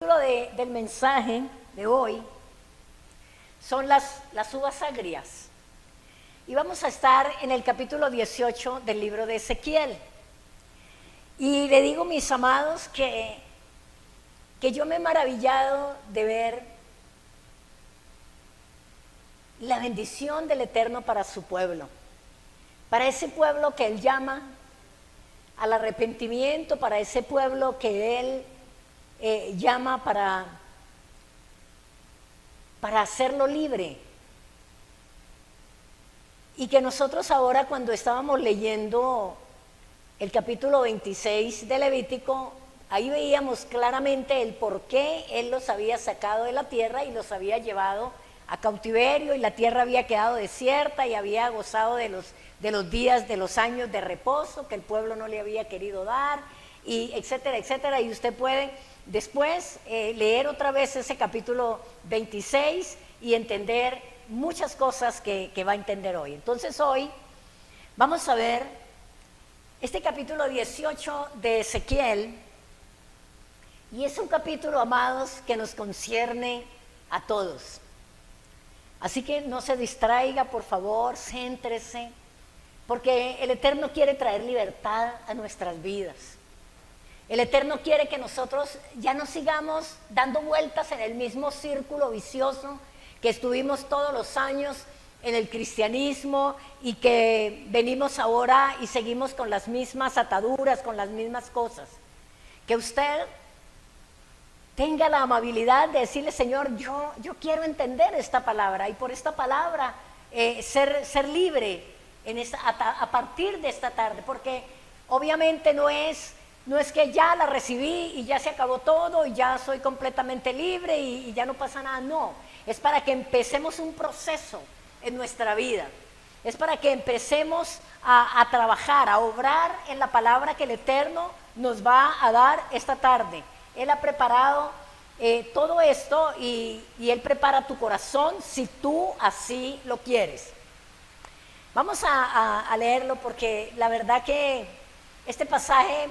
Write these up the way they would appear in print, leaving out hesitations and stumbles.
Del mensaje de hoy son las uvas agrias. Y vamos a estar en el capítulo 18 del libro de Ezequiel. Y le digo, mis amados, que yo me he maravillado de ver la bendición del Eterno para su pueblo. Para ese pueblo que Él llama al arrepentimiento, para ese pueblo que Él llama para hacerlo libre. Y que nosotros ahora, cuando estábamos leyendo el capítulo 26 de Levítico, ahí veíamos claramente el por qué Él los había sacado de la tierra y los había llevado a cautiverio, y la tierra había quedado desierta y había gozado de los días, de los años de reposo que el pueblo no le había querido dar, y etcétera, etcétera. Y usted puede después leer otra vez ese capítulo 26 y entender muchas cosas que va a entender hoy. Entonces hoy vamos a ver este capítulo 18 de Ezequiel, y es un capítulo, amados, que nos concierne a todos. Así que no se distraiga, por favor, céntrese, porque el Eterno quiere traer libertad a nuestras vidas. El Eterno quiere que nosotros ya no sigamos dando vueltas en el mismo círculo vicioso que estuvimos todos los años en el cristianismo, y que venimos ahora y seguimos con las mismas ataduras, con las mismas cosas. Que usted tenga la amabilidad de decirle: Señor, yo quiero entender esta palabra, y por esta palabra ser libre a partir de esta tarde, porque obviamente no es que ya la recibí y ya se acabó todo y ya soy completamente libre y ya no pasa nada. No, es para que empecemos un proceso en nuestra vida. Es para que empecemos a trabajar, a obrar en la palabra que el Eterno nos va a dar esta tarde. Él ha preparado todo esto, y Él prepara tu corazón si tú así lo quieres. Vamos a leerlo, porque la verdad que este pasaje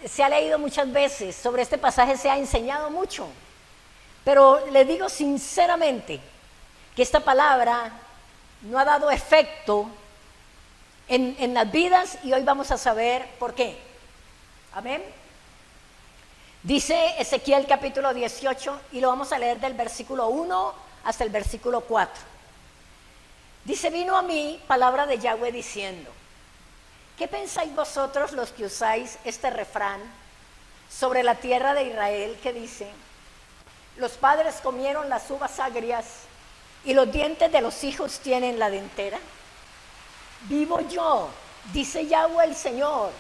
se ha leído muchas veces, sobre este pasaje se ha enseñado mucho, pero les digo sinceramente que esta palabra no ha dado efecto en las vidas, y hoy vamos a saber por qué. Amén. Dice Ezequiel capítulo 18, y lo vamos a leer del versículo 1 hasta el versículo 4. Dice: vino a mí palabra de Yahweh diciendo: ¿qué pensáis vosotros los que usáis este refrán sobre la tierra de Israel, que dice: los padres comieron las uvas agrias y los dientes de los hijos tienen la dentera? Vivo yo, dice Yahweh el Señor,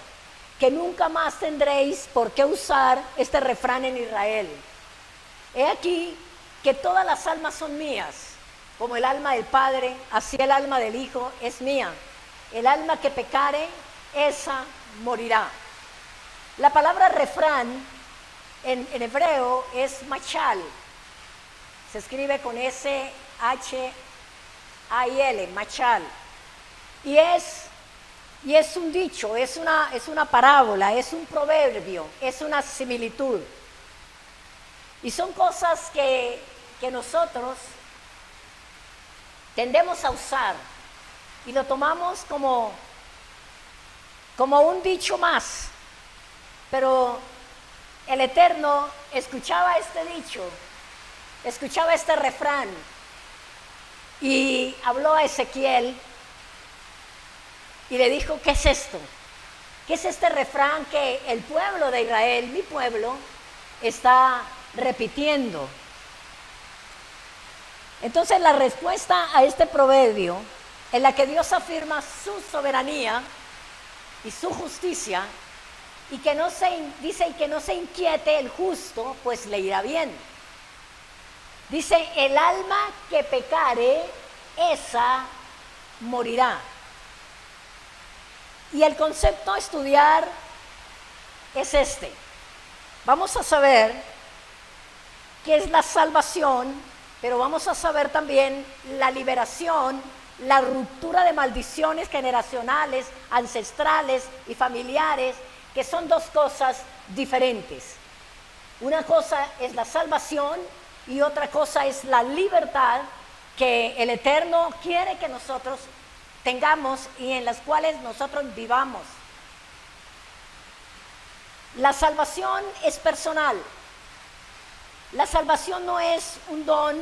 que nunca más tendréis por qué usar este refrán en Israel. He aquí que todas las almas son mías, como el alma del Padre, así el alma del Hijo es mía. El alma que pecare, esa morirá. La palabra refrán en hebreo es machal. Se escribe con S-H-A-I-L, machal. Y es un dicho, es una parábola, es un proverbio, es una similitud. Y son cosas que nosotros tendemos a usar, y lo tomamos como un dicho más. Pero el Eterno escuchaba este dicho, escuchaba este refrán, y habló a Ezequiel y le dijo: ¿qué es esto? ¿Qué es este refrán que el pueblo de Israel, mi pueblo, está repitiendo? Entonces, la respuesta a este proverbio, en la que Dios afirma su soberanía y su justicia, y que no se inquiete el justo, pues le irá bien. Dice: el alma que pecare, esa morirá. Y el concepto a estudiar es este. Vamos a saber qué es la salvación, pero vamos a saber también la liberación, la ruptura de maldiciones generacionales, ancestrales y familiares, que son dos cosas diferentes. Una cosa es la salvación y otra cosa es la libertad que el Eterno quiere que nosotros tengamos y en las cuales nosotros vivamos. La salvación es personal. La salvación no es un don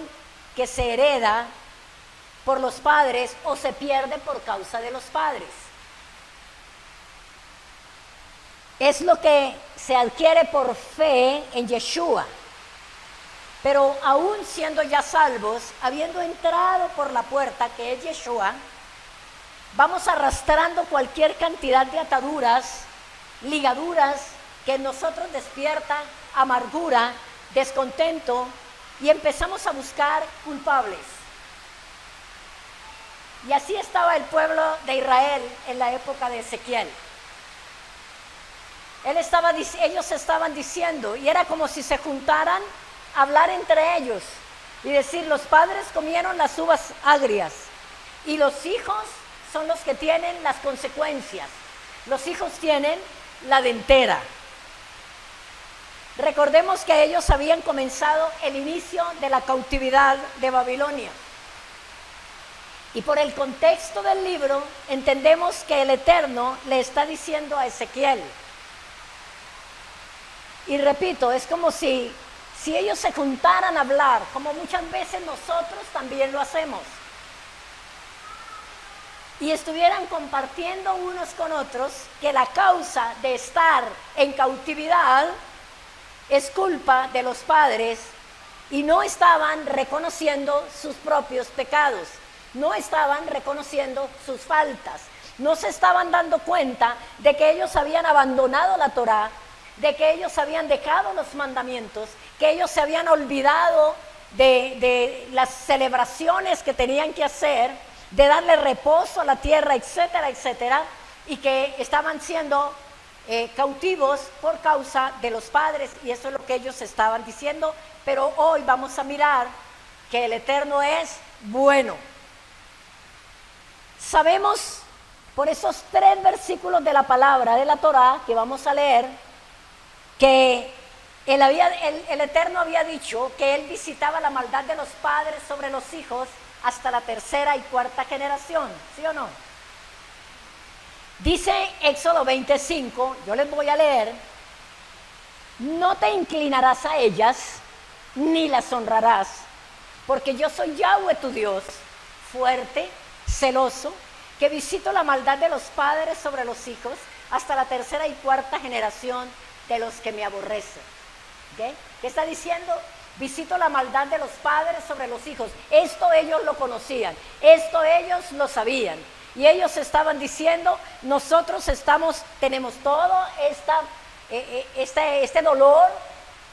que se hereda por los padres o se pierde por causa de los padres. Es lo que se adquiere por fe en Yeshua. Pero aún siendo ya salvos, habiendo entrado por la puerta que es Yeshua, vamos arrastrando cualquier cantidad de ataduras, ligaduras que en nosotros despierta amargura, descontento y empezamos a buscar culpables. Y así estaba el pueblo de Israel en la época de Ezequiel. Ellos estaban diciendo, y era como si se juntaran a hablar entre ellos y decir, los padres comieron las uvas agrias y los hijos son los que tienen las consecuencias. Los hijos tienen la dentera. Recordemos que ellos habían comenzado el inicio de la cautividad de Babilonia. Y por el contexto del libro entendemos que el Eterno le está diciendo a Ezequiel. Y repito, es como si ellos se juntaran a hablar, como muchas veces nosotros también lo hacemos. Y estuvieran compartiendo unos con otros que la causa de estar en cautividad es culpa de los padres y no estaban reconociendo sus propios pecados, no estaban reconociendo sus faltas, no se estaban dando cuenta de que ellos habían abandonado la Torá, de que ellos habían dejado los mandamientos, que ellos se habían olvidado de las celebraciones que tenían que hacer, de darle reposo a la tierra, etcétera, etcétera, y que estaban siendo cautivos por causa de los padres, y eso es lo que ellos estaban diciendo. Pero hoy vamos a mirar que el Eterno es bueno. Sabemos por esos 3 versículos de la palabra de la Torá que vamos a leer, que el Eterno había dicho que Él visitaba la maldad de los padres sobre los hijos hasta la 3ª y 4ª generación, ¿sí o no? Dice Éxodo 25, yo les voy a leer, no te inclinarás a ellas, ni las honrarás, porque yo soy Yahweh tu Dios, fuerte, celoso, que visito la maldad de los padres sobre los hijos hasta la 3ª y 4ª generación de los que me aborrecen. ¿Okay? ¿Qué está diciendo? Visito la maldad de los padres sobre los hijos. Esto ellos lo conocían, esto ellos lo sabían. Y ellos estaban diciendo, nosotros tenemos todo este dolor,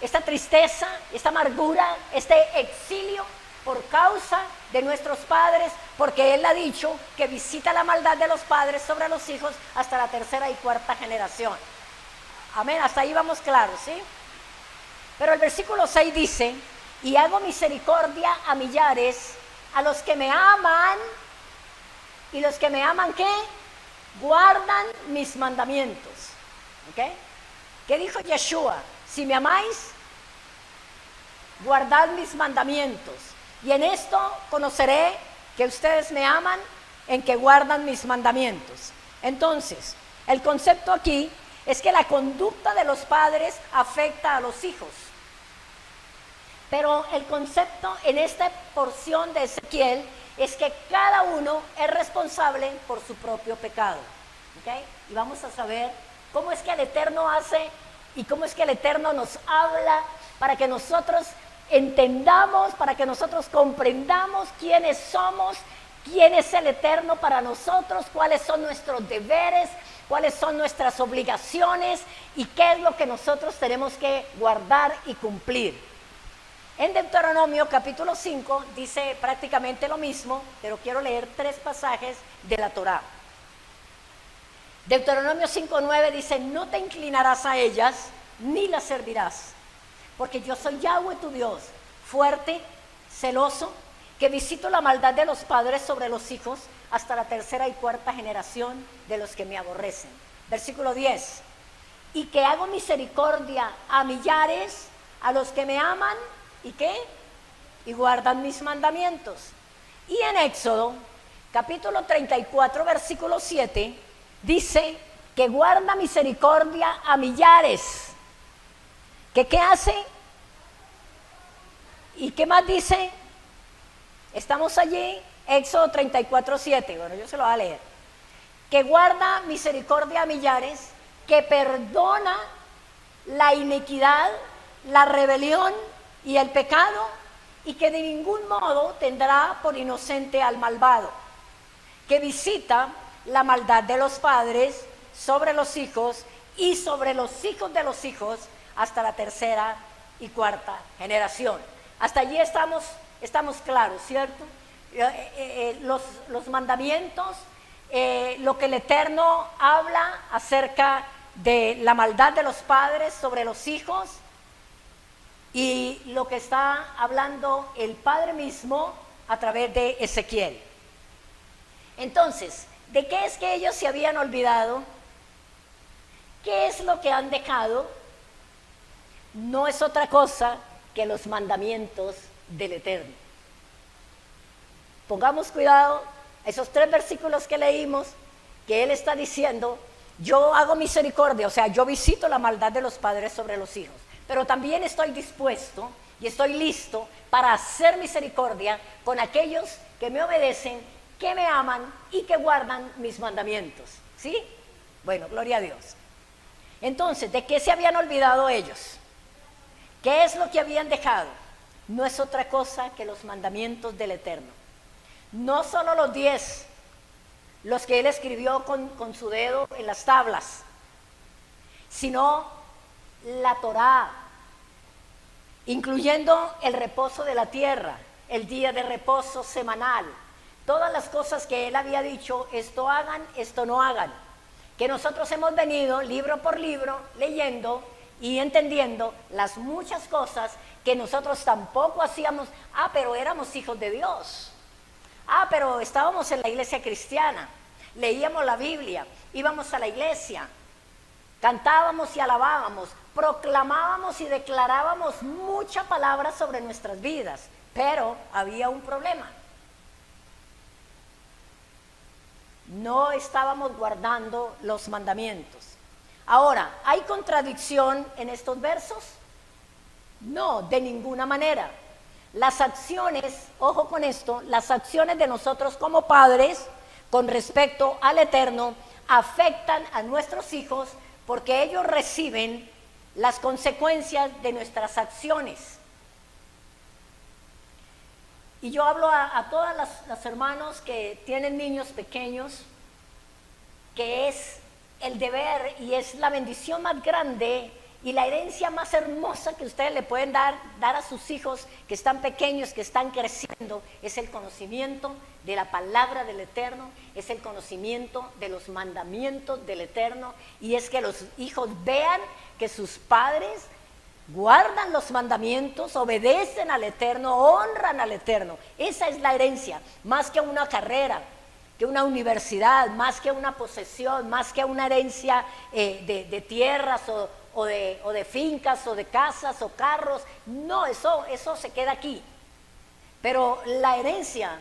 esta tristeza, esta amargura, este exilio por causa de nuestros padres, porque Él ha dicho que visita la maldad de los padres sobre los hijos hasta la 3ª y 4ª generación. Amén, hasta ahí vamos claros, ¿sí? Pero el versículo 6 dice, y hago misericordia a millares, a los que me aman, y los que me aman, ¿qué? Guardan mis mandamientos. ¿Ok? ¿Qué dijo Yeshua? Si me amáis, guardad mis mandamientos. Y en esto conoceré que ustedes me aman, en que guardan mis mandamientos. Entonces, el concepto aquí es que la conducta de los padres afecta a los hijos. Pero el concepto en esta porción de Ezequiel es que cada uno es responsable por su propio pecado. ¿Okay? Y vamos a saber cómo es que el Eterno hace y cómo es que el Eterno nos habla para que nosotros entendamos, para que nosotros comprendamos quiénes somos, quién es el Eterno para nosotros, cuáles son nuestros deberes, cuáles son nuestras obligaciones y qué es lo que nosotros tenemos que guardar y cumplir. En Deuteronomio capítulo 5 dice prácticamente lo mismo, pero quiero leer 3 pasajes de la Torá. Deuteronomio 5:9 dice, no te inclinarás a ellas, ni las servirás, porque yo soy Yahweh tu Dios, fuerte, celoso, que visito la maldad de los padres sobre los hijos hasta la 3ª y 4ª generación de los que me aborrecen. Versículo 10, y que hago misericordia a millares, a los que me aman, ¿y qué? Y guardan mis mandamientos. Y en Éxodo, capítulo 34, versículo 7, dice que guarda misericordia a millares. ¿Que qué hace? ¿Y qué más dice? Estamos allí, Éxodo 34, 7. Bueno, yo se lo voy a leer. Que guarda misericordia a millares, que perdona la iniquidad, la rebelión y el pecado, y que de ningún modo tendrá por inocente al malvado, que visita la maldad de los padres sobre los hijos y sobre los hijos de los hijos hasta la tercera y cuarta generación. Hasta allí estamos claros, ¿cierto? Los mandamientos, lo que el Eterno habla acerca de la maldad de los padres sobre los hijos, y lo que está hablando el Padre mismo a través de Ezequiel. Entonces, ¿de qué es que ellos se habían olvidado? ¿Qué es lo que han dejado? No es otra cosa que los mandamientos del Eterno. Pongamos cuidado, esos 3 versículos que leímos, que él está diciendo, yo hago misericordia, o sea, yo visito la maldad de los padres sobre los hijos, pero también estoy dispuesto y estoy listo para hacer misericordia con aquellos que me obedecen, que me aman y que guardan mis mandamientos. ¿Sí? Bueno, gloria a Dios. Entonces, ¿de qué se habían olvidado ellos? ¿Qué es lo que habían dejado? No es otra cosa que los mandamientos del Eterno. No solo los 10, los que él escribió con su dedo en las tablas, sino la Torá, incluyendo el reposo de la tierra, el día de reposo semanal, todas las cosas que él había dicho, esto hagan, esto no hagan, que nosotros hemos venido libro por libro leyendo y entendiendo las muchas cosas que nosotros tampoco hacíamos. Pero éramos hijos de Dios, pero estábamos en la iglesia cristiana, leíamos la Biblia, íbamos a la iglesia, cantábamos y alabábamos, proclamábamos y declarábamos mucha palabra sobre nuestras vidas, pero había un problema. No estábamos guardando los mandamientos. Ahora, ¿hay contradicción en estos versos? No, de ninguna manera. Las acciones, ojo con esto, las acciones de nosotros como padres con respecto al Eterno afectan a nuestros hijos, porque ellos reciben las consecuencias de nuestras acciones. Y yo hablo a todas las hermanos que tienen niños pequeños, que es el deber y es la bendición más grande y la herencia más hermosa que ustedes le pueden dar a sus hijos que están pequeños, que están creciendo, es el conocimiento de la palabra del Eterno, es el conocimiento de los mandamientos del Eterno, y es que los hijos vean que sus padres guardan los mandamientos, obedecen al Eterno, honran al Eterno. Esa es la herencia, más que una carrera, que una universidad, más que una posesión, más que una herencia de tierras o de fincas o de casas o carros. No, eso se queda aquí. Pero la herencia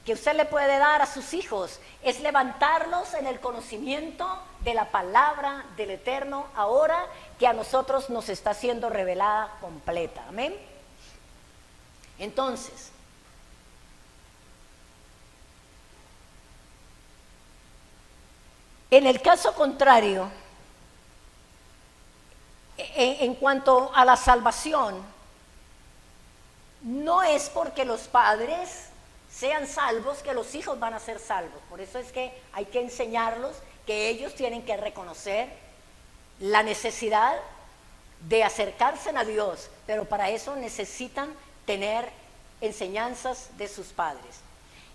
que usted le puede dar a sus hijos es levantarlos en el conocimiento de la palabra del Eterno, ahora que a nosotros nos está siendo revelada completa. Amén. Entonces, en el caso contrario, en cuanto a la salvación, no es porque los padres sean salvos que los hijos van a ser salvos. Por eso es que hay que enseñarlos que ellos tienen que reconocer la necesidad de acercarse a Dios, pero para eso necesitan tener enseñanzas de sus padres.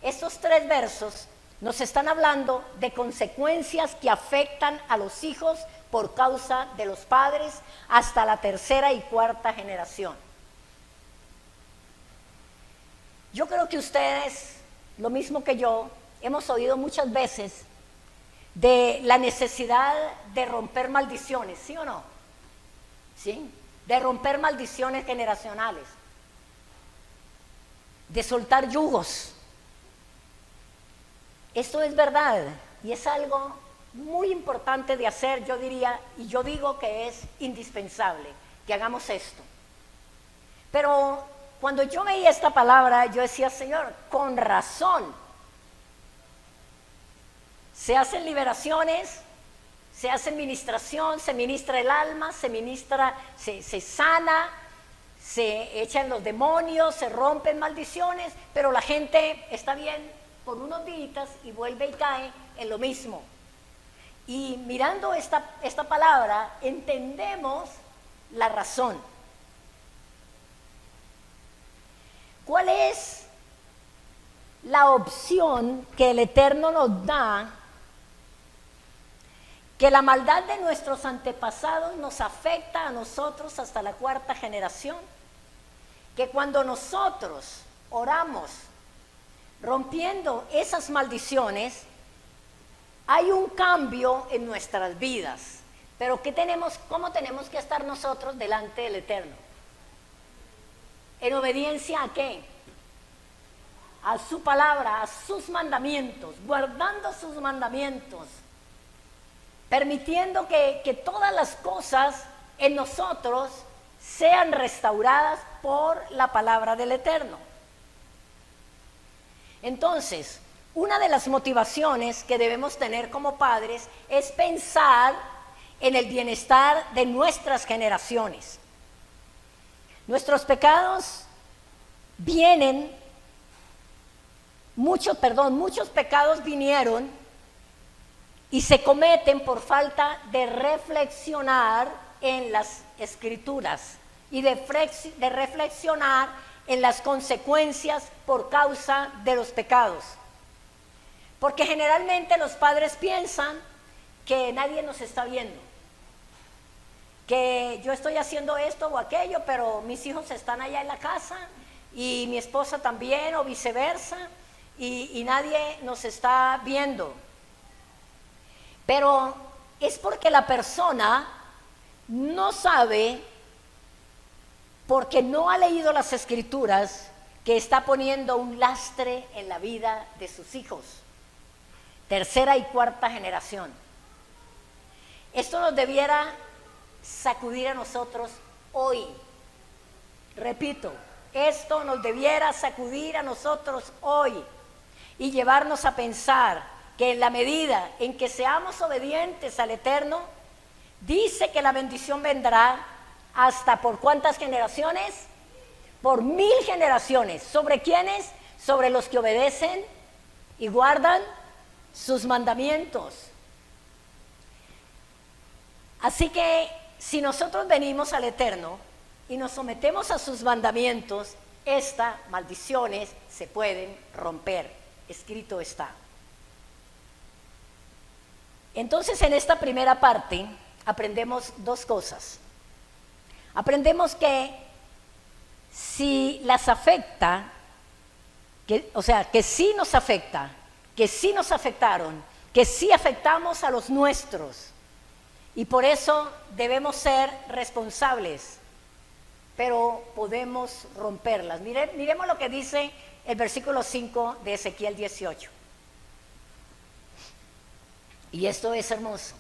Estos 3 versos nos están hablando de consecuencias que afectan a los hijos por causa de los padres hasta la tercera y cuarta generación. Yo creo que ustedes, lo mismo que yo, hemos oído muchas veces de la necesidad de romper maldiciones, ¿sí o no? ¿Sí? de romper maldiciones generacionales, de soltar yugos. Esto es verdad y es algo muy importante de hacer, yo diría, y yo digo que es indispensable que hagamos esto. Pero cuando yo veía esta palabra, yo decía, Señor, con razón, se hacen liberaciones, se hace ministración, se ministra el alma, se ministra, se sana, se echan los demonios, se rompen maldiciones, pero la gente está bien por unos días y vuelve y cae en lo mismo. Y mirando esta palabra, entendemos la razón. ¿Cuál es la opción que el Eterno nos da? Que la maldad de nuestros antepasados nos afecta a nosotros hasta la 4ª generación. Que cuando nosotros oramos rompiendo esas maldiciones, hay un cambio en nuestras vidas. Pero ¿cómo tenemos que estar nosotros delante del Eterno? ¿En obediencia a qué? A su palabra, a sus mandamientos, guardando sus mandamientos, permitiendo que todas las cosas en nosotros sean restauradas por la palabra del Eterno. Entonces, una de las motivaciones que debemos tener como padres es pensar en el bienestar de nuestras generaciones. Nuestros pecados muchos pecados vinieron y se cometen por falta de reflexionar en las Escrituras y de reflexionar en las consecuencias por causa de los pecados. Porque generalmente los padres piensan que nadie nos está viendo, que yo estoy haciendo esto o aquello, pero mis hijos están allá en la casa y mi esposa también o viceversa, y nadie nos está viendo. Pero es porque la persona no sabe, porque no ha leído las Escrituras, que está poniendo un lastre en la vida de sus hijos, 3ª y 4ª generación. Esto nos debiera sacudir a nosotros hoy. Repito, esto nos debiera sacudir a nosotros hoy y llevarnos a pensar que en la medida en que seamos obedientes al Eterno, dice que la bendición vendrá hasta ¿por cuántas generaciones? Por 1000 generaciones. ¿Sobre quiénes? Sobre los que obedecen y guardan sus mandamientos. Así que si nosotros venimos al Eterno y nos sometemos a sus mandamientos, estas maldiciones se pueden romper. Escrito está. Entonces, en esta primera parte aprendemos 2 cosas. Aprendemos que si las afecta, que sí nos afecta, que sí nos afectaron, que sí afectamos a los nuestros, y por eso debemos ser responsables, pero podemos romperlas. Miremos lo que dice el versículo 5 de Ezequiel 18. Y esto es hermoso.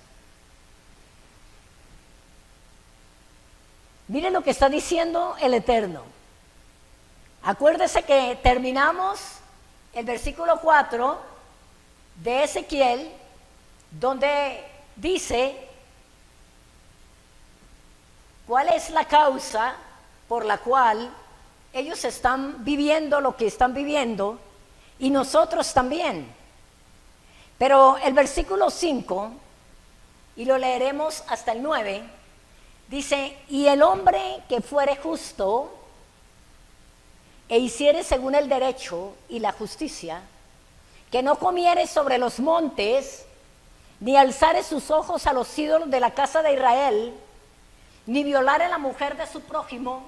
Miren lo que está diciendo el Eterno. Acuérdese que terminamos el versículo 4 de Ezequiel, donde dice cuál es la causa por la cual ellos están viviendo lo que están viviendo y nosotros también. Pero el versículo 5, y lo leeremos hasta el 9, dice: y el hombre que fuere justo e hiciere según el derecho y la justicia, que no comiere sobre los montes, ni alzare sus ojos a los ídolos de la casa de Israel, ni violare a la mujer de su prójimo,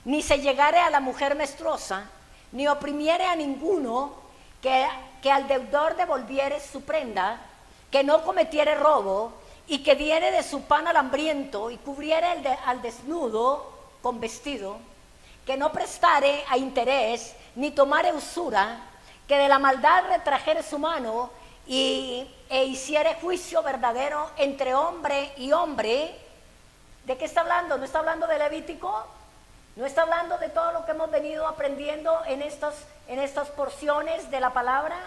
ni se llegare a la mujer menstruosa, ni oprimiere a ninguno, que al deudor devolviere su prenda, que no cometiere robo, y que diere de su pan al hambriento, y cubriere al desnudo, con vestido, que no prestare a interés, ni tomare usura, que de la maldad retrajere su mano, e hiciere juicio verdadero entre hombre y hombre. ¿De qué está hablando? ¿No está hablando de Levítico? ¿No está hablando de todo lo que hemos venido aprendiendo en estas porciones de la palabra?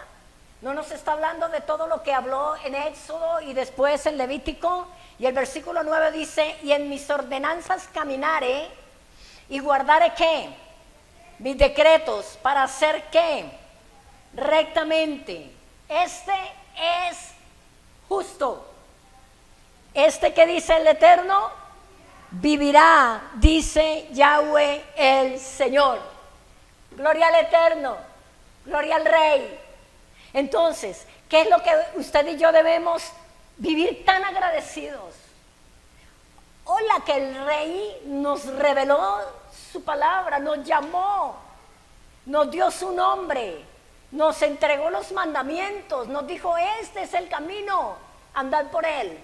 ¿No nos está hablando de todo lo que habló en Éxodo y después en Levítico? Y el versículo 9 dice, y en mis ordenanzas caminare y guardare ¿qué? Mis decretos para hacer ¿qué? Rectamente. Este es justo. Este que dice el Eterno, vivirá, dice Yahweh el Señor. Gloria al Eterno, gloria al Rey. Entonces, ¿qué es lo que usted y yo debemos vivir tan agradecidos? Hola, que el Rey nos reveló su palabra, nos llamó, nos dio su nombre, nos entregó los mandamientos, nos dijo, este es el camino, andad por él.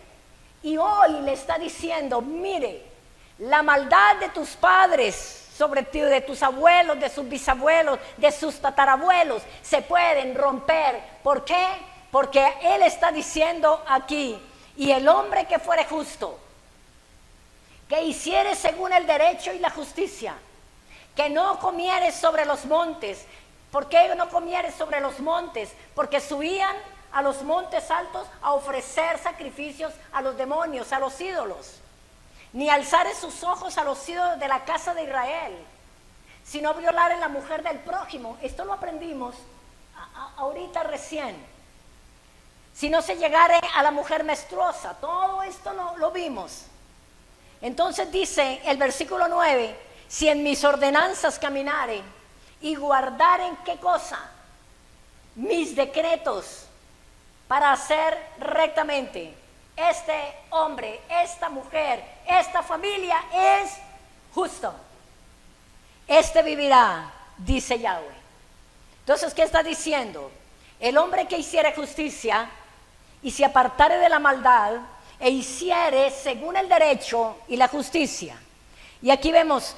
Y hoy le está diciendo, mire, la maldad de tus padres sobre ti, de tus abuelos, de sus bisabuelos, de sus tatarabuelos, se pueden romper. ¿Por qué? Porque Él está diciendo aquí, y el hombre que fuere justo, que hiciere según el derecho y la justicia, que no comiere sobre los montes. ¿Por qué no comiere sobre los montes? Porque subían a los montes altos a ofrecer sacrificios a los demonios, a los ídolos. Ni alzare sus ojos a los ídolos de la casa de Israel, sino violar a la mujer del prójimo. Esto lo aprendimos ahorita recién. Si no se llegare a la mujer menstruosa, todo esto lo vimos. Entonces dice el versículo 9, si en mis ordenanzas caminare y guardaren ¿qué cosa? Mis decretos para hacer rectamente. Este hombre, esta mujer, esta familia es justo. Este vivirá, dice Yahweh. Entonces, ¿qué está diciendo? El hombre que hiciere justicia y se apartare de la maldad e hiciere según el derecho y la justicia. Y aquí vemos,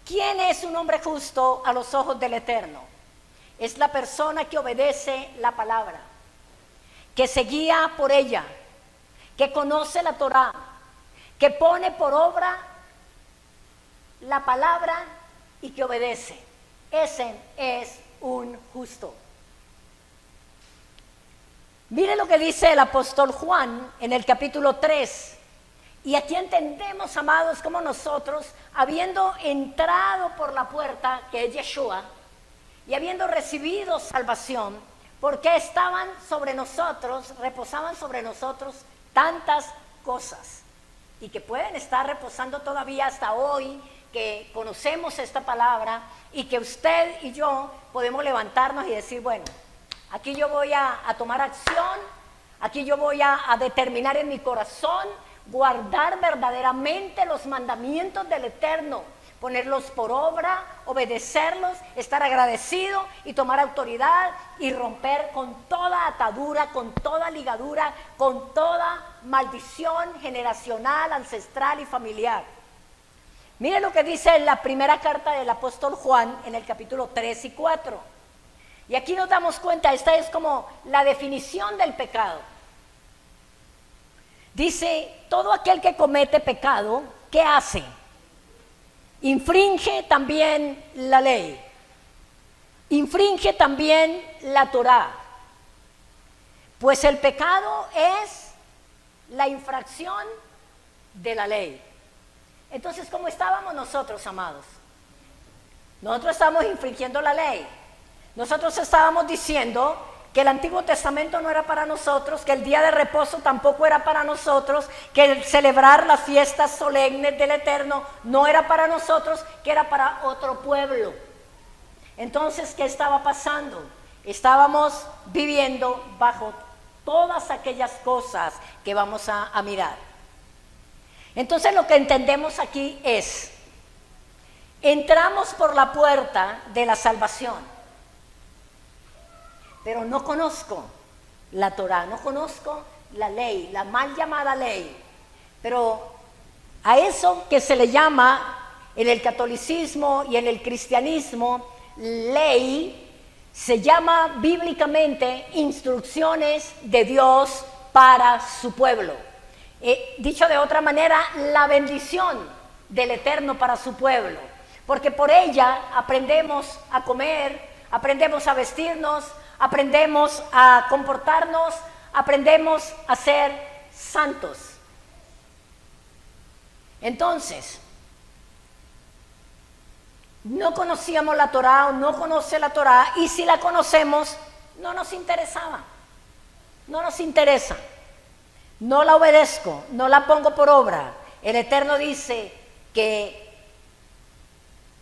¿quién es un hombre justo a los ojos del Eterno? Es la persona que obedece la palabra, que se guía por ella, que conoce la Torá, que pone por obra la palabra y que obedece. Ese es un justo. Mire lo que dice el apóstol Juan en el capítulo 3. Y aquí entendemos, amados, como nosotros, habiendo entrado por la puerta, que es Yeshua, y habiendo recibido salvación, porque estaban sobre nosotros, reposaban sobre nosotros tantas cosas, y que pueden estar reposando todavía hasta hoy, que conocemos esta palabra, y que usted y yo podemos levantarnos y decir, bueno, aquí yo voy a tomar acción, aquí yo voy a determinar en mi corazón, guardar verdaderamente los mandamientos del Eterno, ponerlos por obra, obedecerlos, estar agradecido y tomar autoridad y romper con toda atadura, con toda ligadura, con toda maldición generacional, ancestral y familiar. Mire lo que dice en la primera carta del apóstol Juan en el capítulo 3 y 4. Y aquí nos damos cuenta, esta es como la definición del pecado. Dice, todo aquel que comete pecado, ¿qué hace? Infringe también la ley, infringe también la Torá, pues el pecado es la infracción de la ley. Entonces, ¿cómo estábamos nosotros, amados? Nosotros estábamos infringiendo la ley. Nosotros estábamos diciendo que el Antiguo Testamento no era para nosotros, que el día de reposo tampoco era para nosotros, que el celebrar las fiestas solemnes del Eterno no era para nosotros, que era para otro pueblo. Entonces, ¿qué estaba pasando? Estábamos viviendo bajo todas aquellas cosas que vamos a mirar. Entonces, lo que entendemos aquí es, entramos por la puerta de la salvación, pero no conozco la Torá, no conozco la ley, la mal llamada ley. Pero a eso que se le llama en el catolicismo y en el cristianismo, ley se llama bíblicamente instrucciones de Dios para su pueblo. Dicho de otra manera, la bendición del Eterno para su pueblo, porque por ella aprendemos a comer, aprendemos a vestirnos, aprendemos a comportarnos, aprendemos a ser santos. Entonces, no conocíamos la Torá o no conoce la Torá, y si la conocemos, no nos interesaba, no nos interesa, no la obedezco, no la pongo por obra. El Eterno dice que,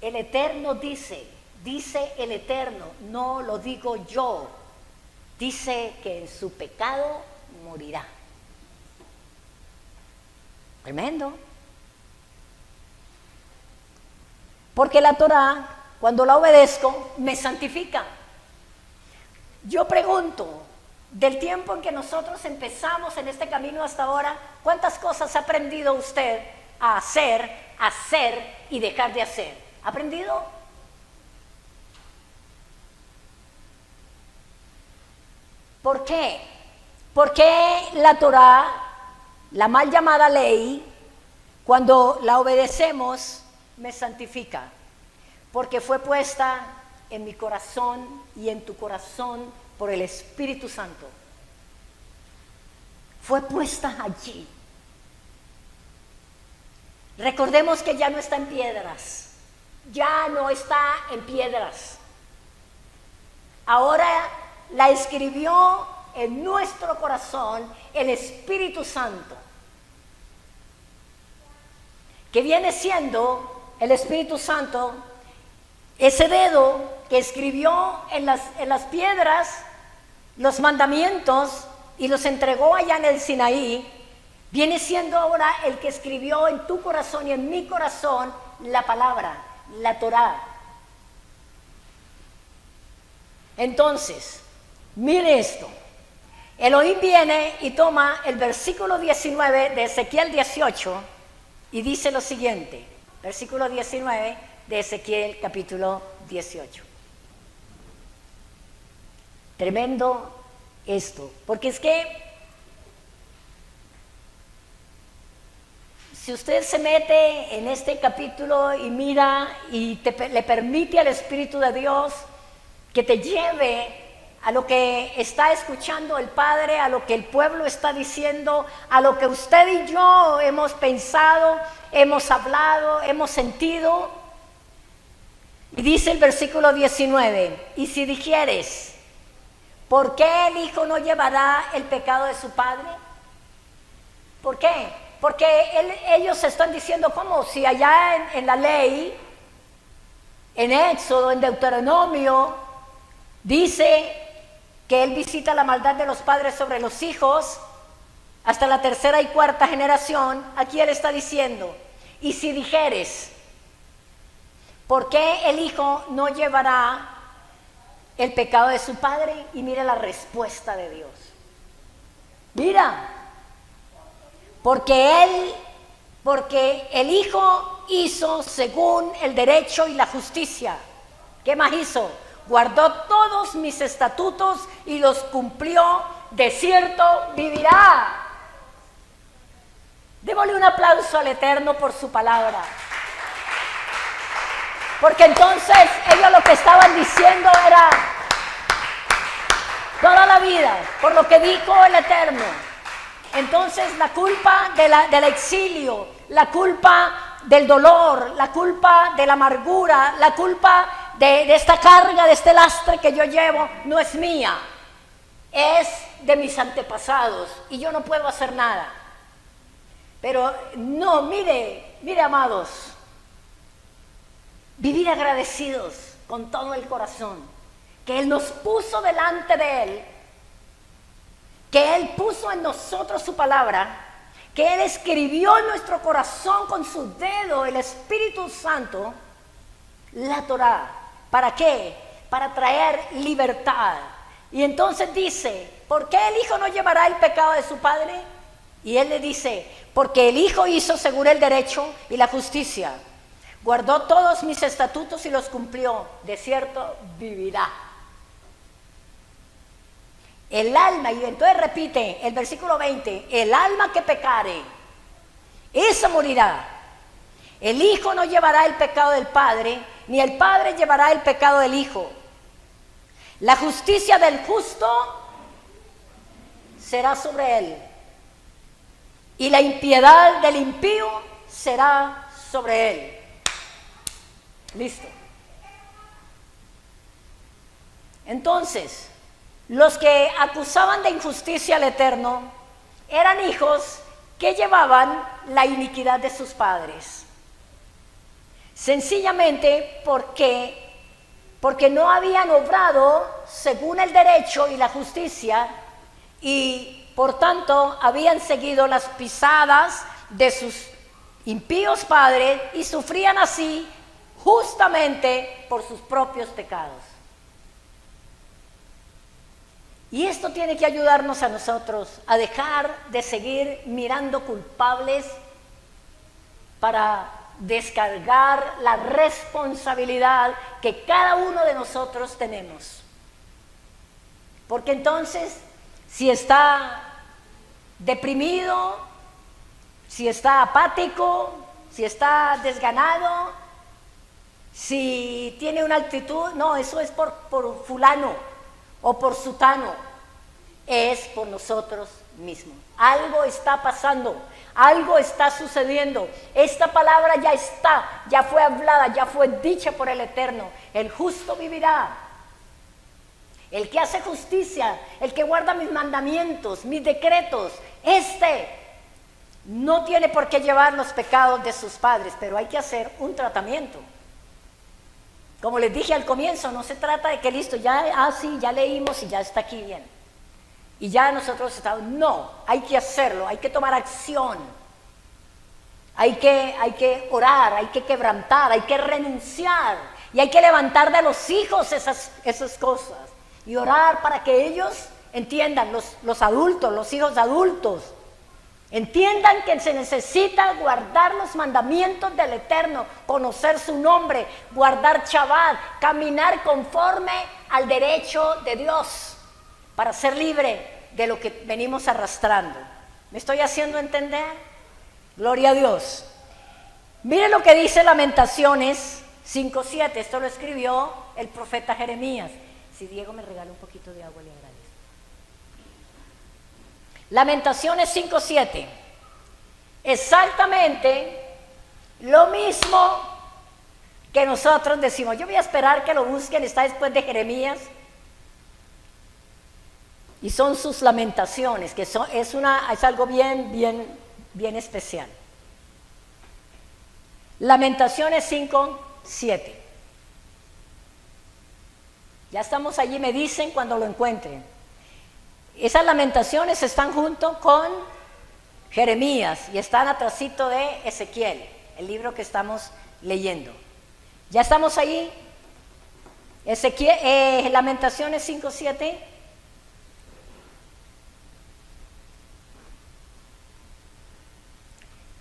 el Eterno dice el Eterno, no lo digo yo, dice que en su pecado morirá. Tremendo. Porque la Torá, cuando la obedezco, me santifica. Yo pregunto, del tiempo en que nosotros empezamos en este camino hasta ahora, ¿cuántas cosas ha aprendido usted a hacer y dejar de hacer? ¿Ha aprendido? ¿Por qué? Porque la Torá, la mal llamada ley, cuando la obedecemos, me santifica, porque fue puesta en mi corazón y en tu corazón por el Espíritu Santo. Fue puesta allí. Recordemos que ya no está en piedras, ya no está en piedras. Ahora la escribió en nuestro corazón el Espíritu Santo, que viene siendo el Espíritu Santo, ese dedo que escribió en las piedras los mandamientos y los entregó allá en el Sinaí, viene siendo ahora el que escribió en tu corazón y en mi corazón la palabra, la Torá. Entonces, mire esto. Elohim viene y toma el versículo 19 de Ezequiel 18 y dice lo siguiente. Versículo 19 de Ezequiel capítulo 18. Tremendo esto, porque es que si usted se mete en este capítulo y mira y le permite al Espíritu de Dios que te lleve a lo que está escuchando el Padre, a lo que el pueblo está diciendo, a lo que usted y yo hemos pensado, hemos hablado, hemos sentido. Y dice el versículo 19, y si dijeres, ¿por qué el Hijo no llevará el pecado de su Padre? ¿Por qué? Porque ellos están diciendo, ¿cómo? Si allá en la ley, en Éxodo, en Deuteronomio, dice que Él visita la maldad de los padres sobre los hijos hasta la tercera y cuarta generación. Aquí Él está diciendo, y si dijeres, ¿por qué el Hijo no llevará el pecado de su Padre? Y mire la respuesta de Dios. Mira, porque el Hijo hizo según el derecho y la justicia. ¿Qué más hizo? Guardó todos mis estatutos y los cumplió, de cierto vivirá. Démosle un aplauso al Eterno por su palabra. Porque entonces ellos lo que estaban diciendo era toda la vida, por lo que dijo el Eterno. Entonces la culpa del exilio, la culpa del dolor, la culpa de la amargura, la culpa de esta carga, de este lastre que yo llevo, no es mía, es de mis antepasados y yo no puedo hacer nada. Pero no, mire amados, vivir agradecidos con todo el corazón, que Él nos puso delante de Él, que Él puso en nosotros su palabra, que Él escribió en nuestro corazón con su dedo, el Espíritu Santo, la Torá. ¿Para qué? Para traer libertad. Y entonces dice, ¿por qué el Hijo no llevará el pecado de su Padre? Y Él le dice, porque el Hijo hizo según el derecho y la justicia. Guardó todos mis estatutos y los cumplió. De cierto, vivirá. El alma, y entonces repite el versículo 20, el alma que pecare, esa morirá. El Hijo no llevará el pecado del Padre, ni el Padre llevará el pecado del Hijo. La justicia del justo será sobre él, y la impiedad del impío será sobre él. Listo. Entonces, los que acusaban de injusticia al Eterno eran hijos que llevaban la iniquidad de sus padres. Sencillamente porque no habían obrado según el derecho y la justicia, y por tanto habían seguido las pisadas de sus impíos padres y sufrían así justamente por sus propios pecados. Y esto tiene que ayudarnos a nosotros a dejar de seguir mirando culpables para descargar la responsabilidad que cada uno de nosotros tenemos. Porque entonces, si está deprimido, si está apático, si está desganado, si tiene una actitud, no, eso es por fulano o por sutano, es por nosotros mismos. Algo está pasando, algo está sucediendo. Esta palabra ya está, ya fue hablada, ya fue dicha por el Eterno. El justo vivirá. El que hace justicia, el que guarda mis mandamientos, mis decretos, no tiene por qué llevar los pecados de sus padres, pero hay que hacer un tratamiento. Como les dije al comienzo, no se trata de que listo, sí, ya leímos y ya está aquí bien. Y ya nosotros estamos, no, hay que hacerlo, hay que tomar acción. Hay que orar, hay que quebrantar, hay que renunciar. Y hay que levantar de los hijos esas cosas. Y orar para que ellos entiendan, los adultos, los hijos adultos, entiendan que se necesita guardar los mandamientos del Eterno, conocer su nombre, guardar Shabbat, caminar conforme al derecho de Dios para ser libre de lo que venimos arrastrando. ¿Me estoy haciendo entender? Gloria a Dios. Miren lo que dice Lamentaciones 5:7. Esto lo escribió el profeta Jeremías. Si Diego me regala un poquito de agua, le agradezco. Lamentaciones 5:7. Exactamente lo mismo que nosotros decimos. Yo voy a esperar que lo busquen, está después de Jeremías. Y son sus lamentaciones, que es algo bien especial. Lamentaciones 5:7. Ya estamos allí, me dicen cuando lo encuentren. Esas lamentaciones están junto con Jeremías y están atrasito de Ezequiel, el libro que estamos leyendo. ¿Ya estamos ahí? Lamentaciones 5:7.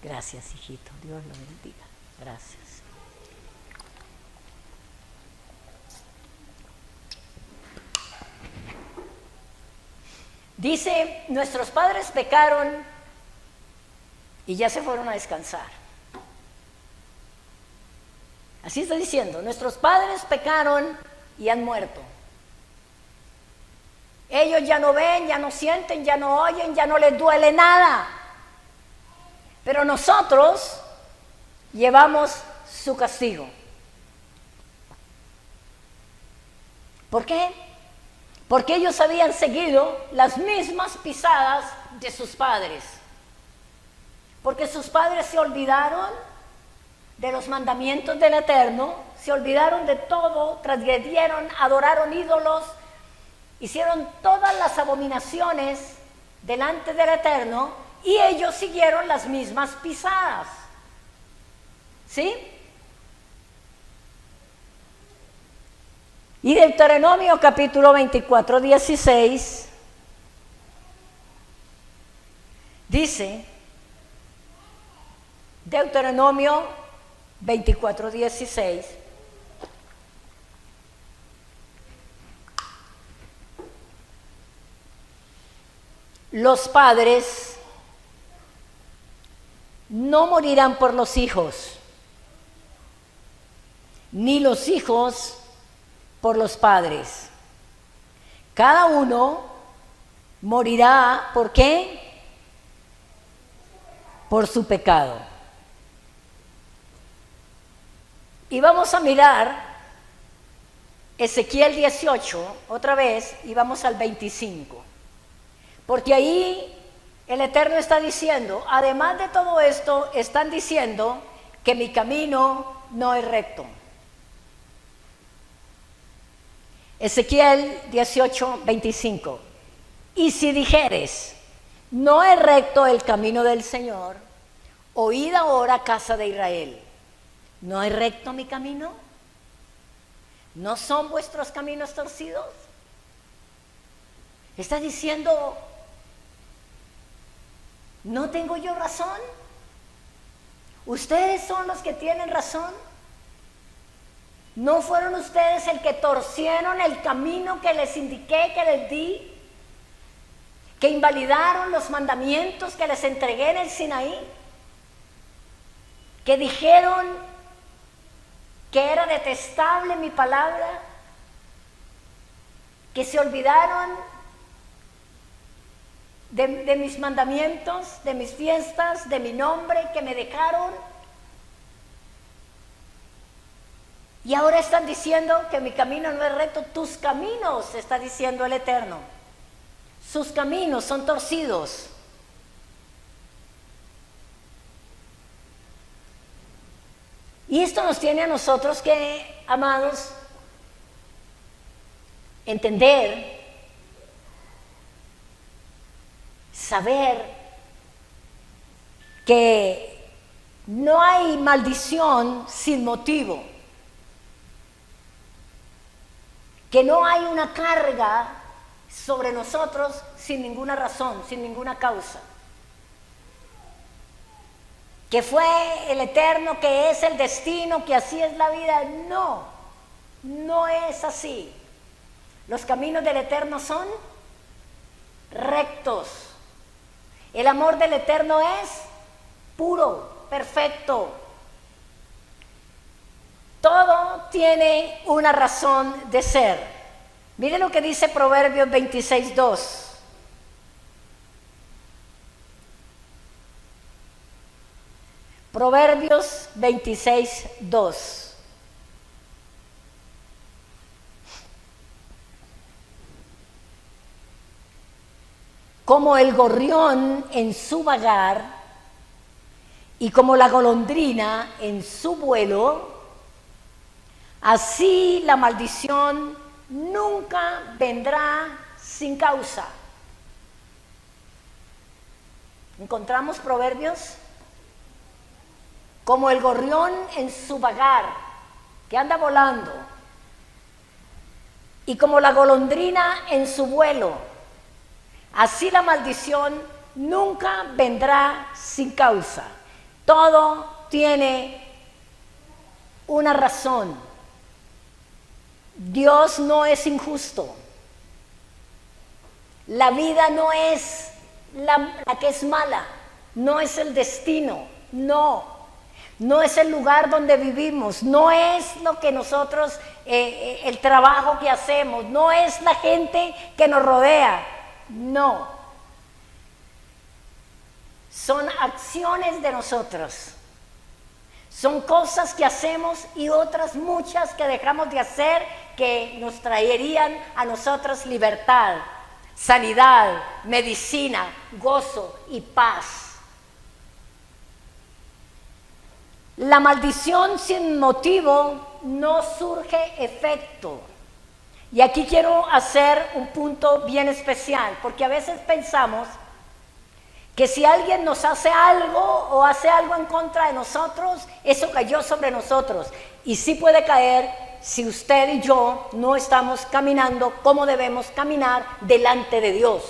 Gracias, hijito. Dios lo bendiga. Gracias. Dice, nuestros padres pecaron y ya se fueron a descansar. Así está diciendo, nuestros padres pecaron y han muerto. Ellos ya no ven, ya no sienten, ya no oyen, ya no les duele nada. Pero nosotros llevamos su castigo. ¿Por qué? Porque ellos habían seguido las mismas pisadas de sus padres. Porque sus padres se olvidaron de los mandamientos del Eterno, se olvidaron de todo, transgredieron, adoraron ídolos, hicieron todas las abominaciones delante del Eterno y ellos siguieron las mismas pisadas. ¿Sí? Y Deuteronomio capítulo 24, 16 dice, Deuteronomio 24:16. Los padres no morirán por los hijos, ni los hijos por los padres. Cada uno morirá, ¿por qué? Por su pecado. Y vamos a mirar Ezequiel 18, otra vez, y vamos al 25. Porque ahí el Eterno está diciendo, además de todo esto, están diciendo que mi camino no es recto. Ezequiel 18, 25. Y si dijeres, no es recto el camino del Señor, oíd ahora, casa de Israel, ¿no es recto mi camino? ¿No son vuestros caminos torcidos? Está diciendo, ¿no tengo yo razón? ¿Ustedes son los que tienen razón? ¿No fueron ustedes el que torcieron el camino que les indiqué, que les di? ¿Que invalidaron los mandamientos que les entregué en el Sinaí? ¿Que dijeron que era detestable mi palabra? ¿Que se olvidaron de mis mandamientos, de mis fiestas, de mi nombre, que me dejaron? Y ahora están diciendo que mi camino no es recto. Tus caminos, está diciendo el Eterno, sus caminos son torcidos. Y esto nos tiene a nosotros que, amados, entender, saber que no hay maldición sin motivo, que no hay una carga sobre nosotros sin ninguna razón, sin ninguna causa. Que fue el Eterno, que es el destino, que así es la vida. No, no es así. Los caminos del Eterno son rectos. El amor del Eterno es puro, perfecto. Todo tiene una razón de ser. Miren lo que dice Proverbios 26:2. Proverbios 26:2. Como el gorrión en su vagar y como la golondrina en su vuelo, así la maldición nunca vendrá sin causa. ¿Encontramos Proverbios? Como el gorrión en su vagar, que anda volando, y como la golondrina en su vuelo, así la maldición nunca vendrá sin causa. Todo tiene una razón. Dios no es injusto. La vida no es la que es mala, no es el destino, no es el lugar donde vivimos, no es lo que nosotros, el trabajo que hacemos, no es la gente que nos rodea, no. Son acciones de nosotros. Son cosas que hacemos y otras muchas que dejamos de hacer que nos traerían a nosotros libertad, sanidad, medicina, gozo y paz. La maldición sin motivo no surge efecto. Y aquí quiero hacer un punto bien especial, porque a veces pensamos que si alguien nos hace algo o hace algo en contra de nosotros, eso cayó sobre nosotros. Y sí puede caer si usted y yo no estamos caminando como debemos caminar delante de Dios.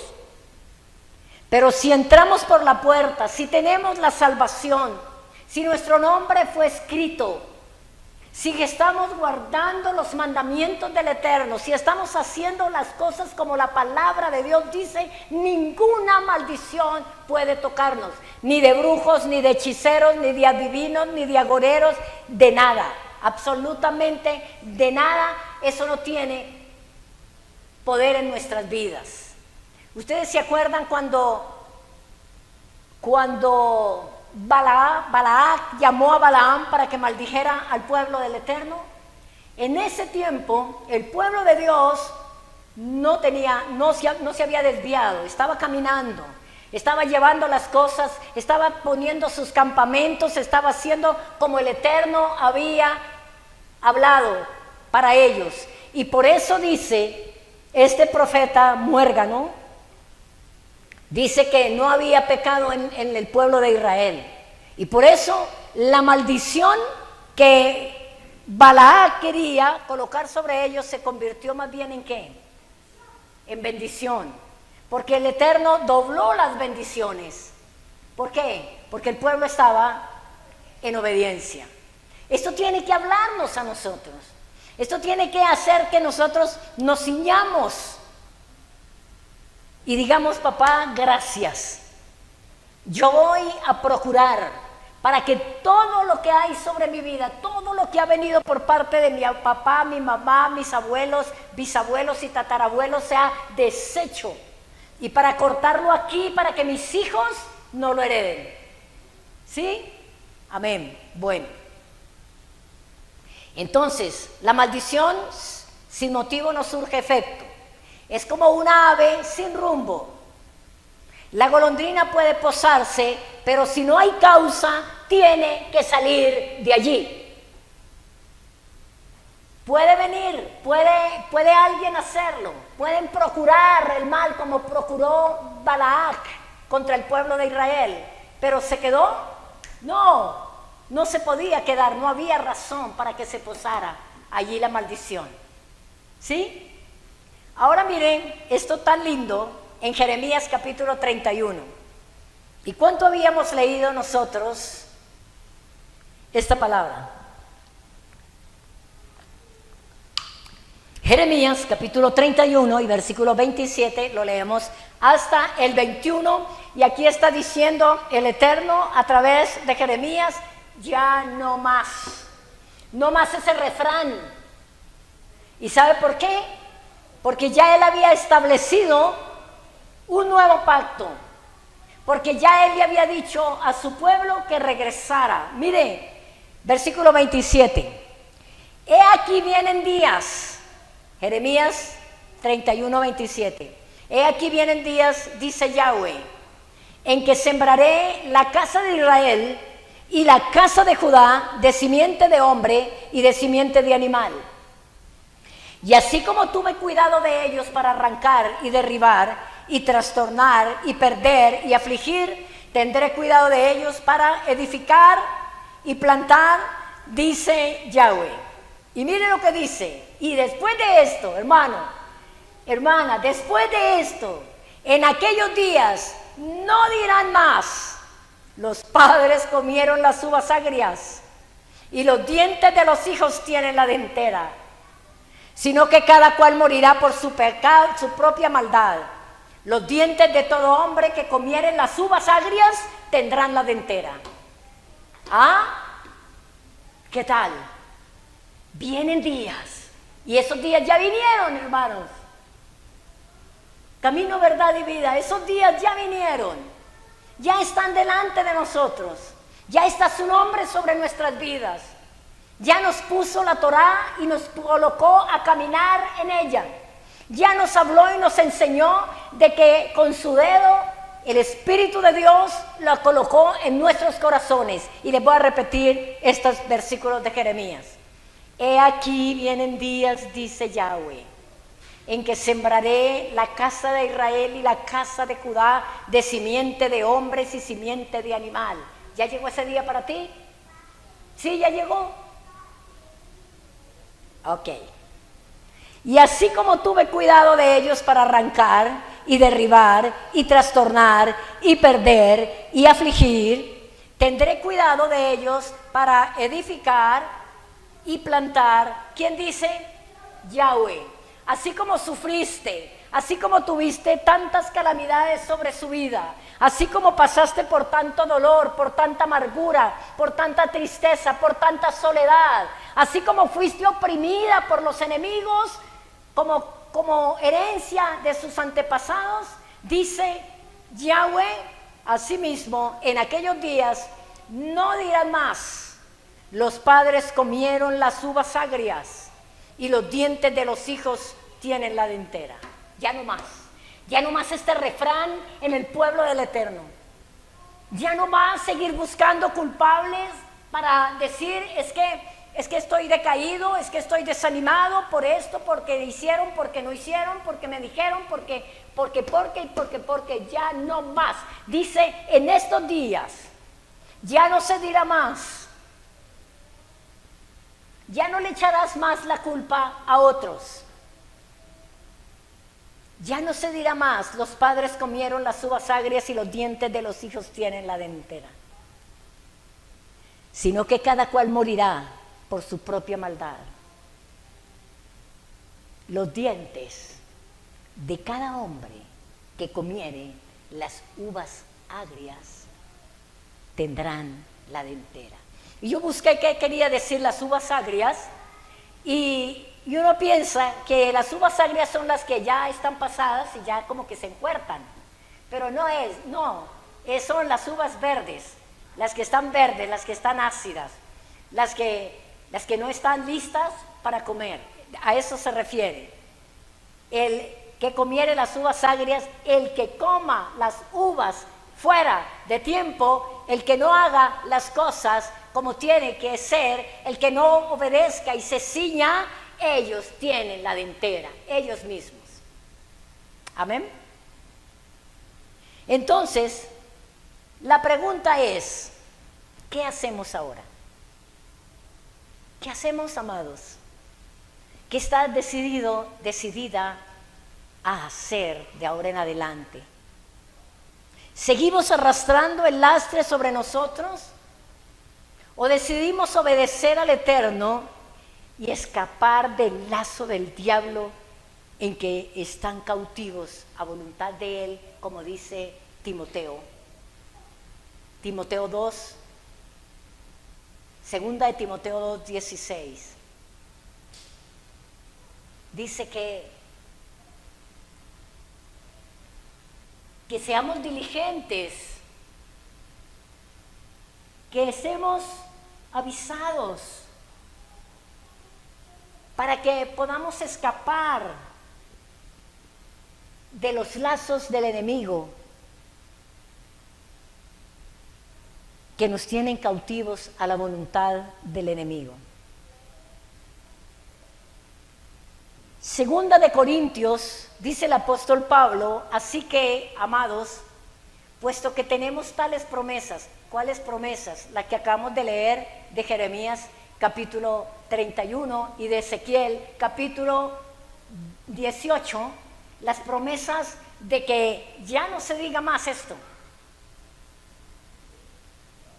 Pero si entramos por la puerta, si tenemos la salvación, si nuestro nombre fue escrito, si estamos guardando los mandamientos del Eterno, si estamos haciendo las cosas como la palabra de Dios dice, ninguna maldición puede tocarnos, ni de brujos, ni de hechiceros, ni de adivinos, ni de agoreros, de nada, absolutamente de nada. Eso no tiene poder en nuestras vidas. ¿Ustedes se acuerdan cuando Balac llamó a Balaam para que maldijera al pueblo del Eterno? En ese tiempo el pueblo de Dios no se había desviado, estaba caminando, estaba llevando las cosas, estaba poniendo sus campamentos, estaba haciendo como el Eterno había hablado para ellos. Y por eso dice este profeta muérgano, dice que no había pecado en el pueblo de Israel. Y por eso la maldición que Balac quería colocar sobre ellos se convirtió más bien en ¿qué? En bendición. Porque el Eterno dobló las bendiciones. ¿Por qué? Porque el pueblo estaba en obediencia. Esto tiene que hablarnos a nosotros. Esto tiene que hacer que nosotros nos ciñamos y digamos: papá, gracias. Yo voy a procurar para que todo lo que hay sobre mi vida, todo lo que ha venido por parte de mi papá, mi mamá, mis abuelos, bisabuelos y tatarabuelos sea deshecho. Y para cortarlo aquí, para que mis hijos no lo hereden. ¿Sí? Amén. Bueno. Entonces, la maldición sin motivo no surge efecto. Es como una ave sin rumbo. La golondrina puede posarse, pero si no hay causa, tiene que salir de allí. Puede venir, puede alguien hacerlo. Pueden procurar el mal como procuró Balac contra el pueblo de Israel. ¿Pero se quedó? No se podía quedar, no había razón para que se posara allí la maldición. ¿Sí? Ahora miren esto tan lindo en Jeremías capítulo 31. ¿Y cuánto habíamos leído nosotros esta palabra? Jeremías capítulo 31 y versículo 27, lo leemos hasta el 21, y aquí está diciendo el Eterno a través de Jeremías: ya no más ese refrán. ¿Y sabe por qué? Porque ya Él había establecido un nuevo pacto, porque ya Él le había dicho a su pueblo que regresara. Mire, versículo 27, he aquí vienen días, Jeremías 31, 27, he aquí vienen días, dice Yahweh, en que sembraré la casa de Israel y la casa de Judá de simiente de hombre y de simiente de animal. Y así como tuve cuidado de ellos para arrancar y derribar y trastornar y perder y afligir, tendré cuidado de ellos para edificar y plantar, dice Yahweh. Y mire lo que dice: y después de esto, hermano, hermana, después de esto, en aquellos días no dirán más: los padres comieron las uvas agrias y los dientes de los hijos tienen la dentera, sino que cada cual morirá por su pecado, su propia maldad. Los dientes de todo hombre que comieren las uvas agrias tendrán la dentera. ¿Ah? ¿Qué tal? Vienen días, y esos días ya vinieron, hermanos. Camino, verdad y vida, esos días ya vinieron, ya están delante de nosotros, ya está su nombre sobre nuestras vidas. Ya nos puso la Torá y nos colocó a caminar en ella. Ya nos habló y nos enseñó de que con su dedo el Espíritu de Dios la colocó en nuestros corazones. Y les voy a repetir estos versículos de Jeremías. He aquí vienen días, dice Yahweh, en que sembraré la casa de Israel y la casa de Judá de simiente de hombres y simiente de animal. ¿Ya llegó ese día para ti? Sí, ya llegó. Ok. Y así como tuve cuidado de ellos para arrancar y derribar y trastornar y perder y afligir, Tendré cuidado de ellos para edificar y plantar. ¿Quién dice? Yahweh. Así como sufriste, así como tuviste tantas calamidades sobre su vida, así como pasaste por tanto dolor, por tanta amargura, por tanta tristeza, por tanta soledad, así como fuiste oprimida por los enemigos como herencia de sus antepasados, dice Yahweh, asimismo, en aquellos días no dirán más: los padres comieron las uvas agrias y los dientes de los hijos tienen la dentera. Ya no más este refrán en el pueblo del Eterno. Ya no va a seguir buscando culpables para decir es que estoy decaído, es que estoy desanimado por esto, porque hicieron, porque no hicieron, porque me dijeron, porque ya no más. Dice, en estos días ya no se dirá más, ya no le echarás más la culpa a otros. Ya no se dirá más, los padres comieron las uvas agrias y los dientes de los hijos tienen la dentera. Sino que cada cual morirá por su propia maldad. Los dientes de cada hombre que comiere las uvas agrias tendrán la dentera. Y yo busqué qué quería decir las uvas agrias y uno piensa que las uvas agrias son las que ya están pasadas y ya como que se encuertan, pero son las uvas verdes, las que están verdes, las que están ácidas, las que no están listas para comer. A eso se refiere. El que comiere las uvas agrias, el que coma las uvas fuera de tiempo, el que no haga las cosas como tiene que ser, el que no obedezca y se ciña, ellos tienen la dentera, ellos mismos. Amén. Entonces, la pregunta es, ¿qué hacemos ahora? ¿Qué hacemos, amados? ¿Qué estás decidida a hacer de ahora en adelante? ¿Seguimos arrastrando el lastre sobre nosotros? ¿O decidimos obedecer al Eterno y escapar del lazo del diablo en que están cautivos a voluntad de Él, como dice Timoteo? Timoteo 2, segunda de Timoteo 2:16. Dice que seamos diligentes, que estemos avisados, para que podamos escapar de los lazos del enemigo que nos tienen cautivos a la voluntad del enemigo. Segunda de Corintios, dice el apóstol Pablo, así que, amados, puesto que tenemos tales promesas. ¿Cuáles promesas? La que acabamos de leer de Jeremías capítulo 31 y de Ezequiel capítulo 18, las promesas de que ya no se diga más esto.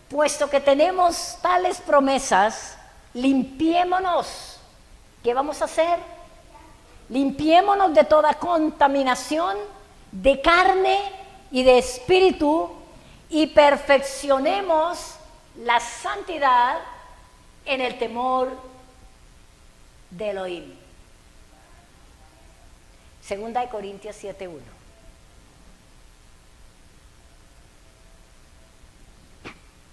Puesto que tenemos tales promesas, limpiémonos. ¿Qué vamos a hacer? Limpiémonos de toda contaminación de carne y de espíritu y perfeccionemos la santidad en el temor de Elohim. Segunda de Corintios 7:1.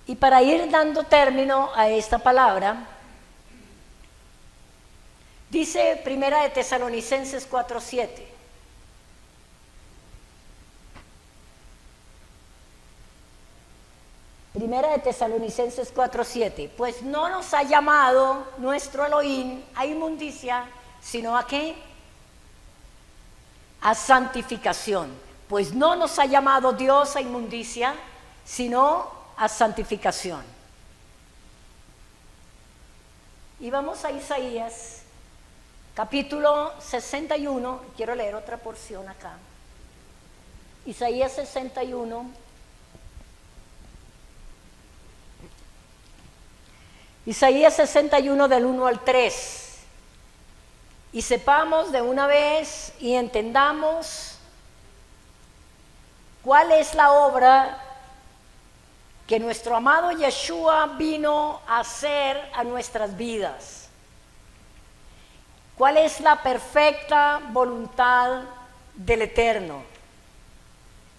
Y para ir dando término a esta palabra, dice Primera de Tesalonicenses 4:7. Primera de Tesalonicenses 4:7. Pues no nos ha llamado nuestro Elohim a inmundicia, sino ¿a qué? A santificación. Pues no nos ha llamado Dios a inmundicia, sino a santificación. Y vamos a Isaías, capítulo 61. Quiero leer otra porción acá. Isaías 61. Isaías 61 del 1 al 3. Y sepamos de una vez y entendamos cuál es la obra que nuestro amado Yeshua vino a hacer a nuestras vidas. ¿Cuál es la perfecta voluntad del Eterno?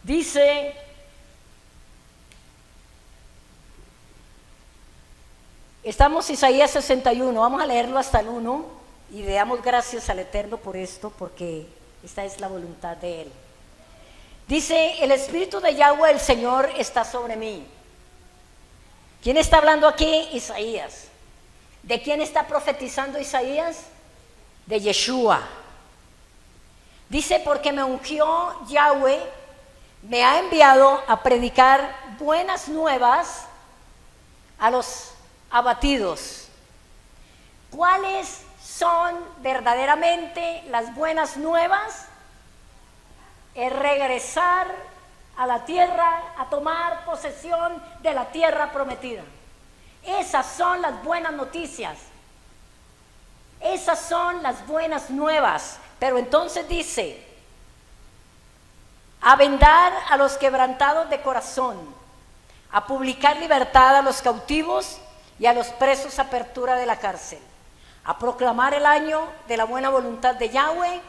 Dice, estamos en Isaías 61, vamos a leerlo hasta el 1 y le damos gracias al Eterno por esto, porque esta es la voluntad de Él. Dice, el Espíritu de Yahweh, el Señor, está sobre mí. ¿Quién está hablando aquí? Isaías. ¿De quién está profetizando Isaías? De Yeshua. Dice, porque me ungió Yahweh, me ha enviado a predicar buenas nuevas a los abatidos. ¿Cuáles son verdaderamente las buenas nuevas? Es regresar a la tierra, a tomar posesión de la tierra prometida. Esas son las buenas noticias. Esas son las buenas nuevas. Pero entonces dice, a vendar a los quebrantados de corazón, a publicar libertad a los cautivos y a los presos apertura de la cárcel, a proclamar el año de la buena voluntad de Yahweh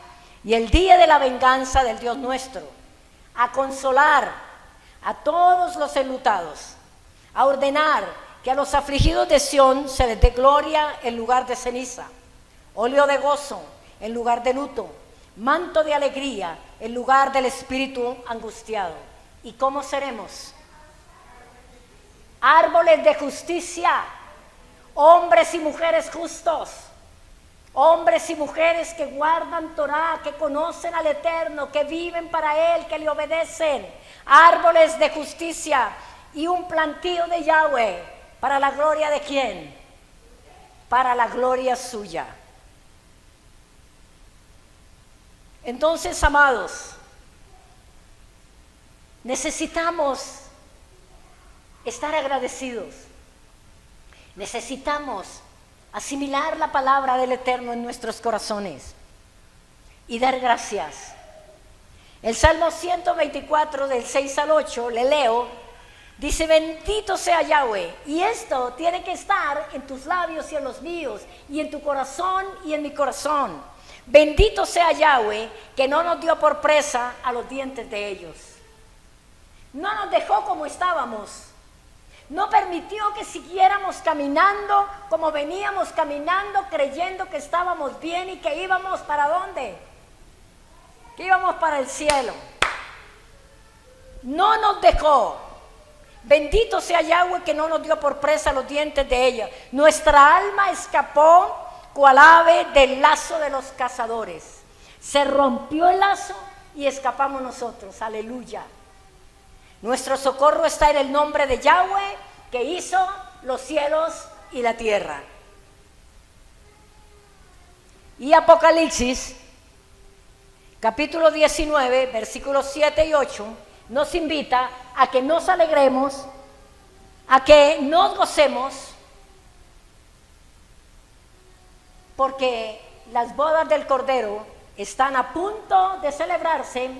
y el día de la venganza del Dios nuestro, a consolar a todos los enlutados, a ordenar que a los afligidos de Sión se les dé gloria en lugar de ceniza, óleo de gozo en lugar de luto, manto de alegría en lugar del espíritu angustiado. ¿Y cómo seremos? Árboles de justicia, hombres y mujeres justos, hombres y mujeres que guardan Torah, que conocen al Eterno, que viven para Él, que le obedecen. Árboles de justicia y un plantío de Yahweh. ¿Para la gloria de quién? Para la gloria suya. Entonces, amados, necesitamos estar agradecidos. Necesitamos asimilar la palabra del Eterno en nuestros corazones y dar gracias. El Salmo 124 del 6 al 8, le leo, dice, bendito sea Yahweh. Y esto tiene que estar en tus labios y en los míos, y en tu corazón y en mi corazón. Bendito sea Yahweh, que no nos dio por presa a los dientes de ellos. No nos dejó como estábamos. No permitió que siguiéramos caminando como veníamos caminando, creyendo que estábamos bien y que íbamos ¿para dónde? Que íbamos para el cielo. No nos dejó. Bendito sea Yahweh, que no nos dio por presa los dientes de ella. Nuestra alma escapó cual ave del lazo de los cazadores. Se rompió el lazo y escapamos nosotros. Aleluya. Nuestro socorro está en el nombre de Yahweh, que hizo los cielos y la tierra. Y Apocalipsis, capítulo 19, versículos 7 y 8, nos invita a que nos alegremos, a que nos gocemos, porque las bodas del Cordero están a punto de celebrarse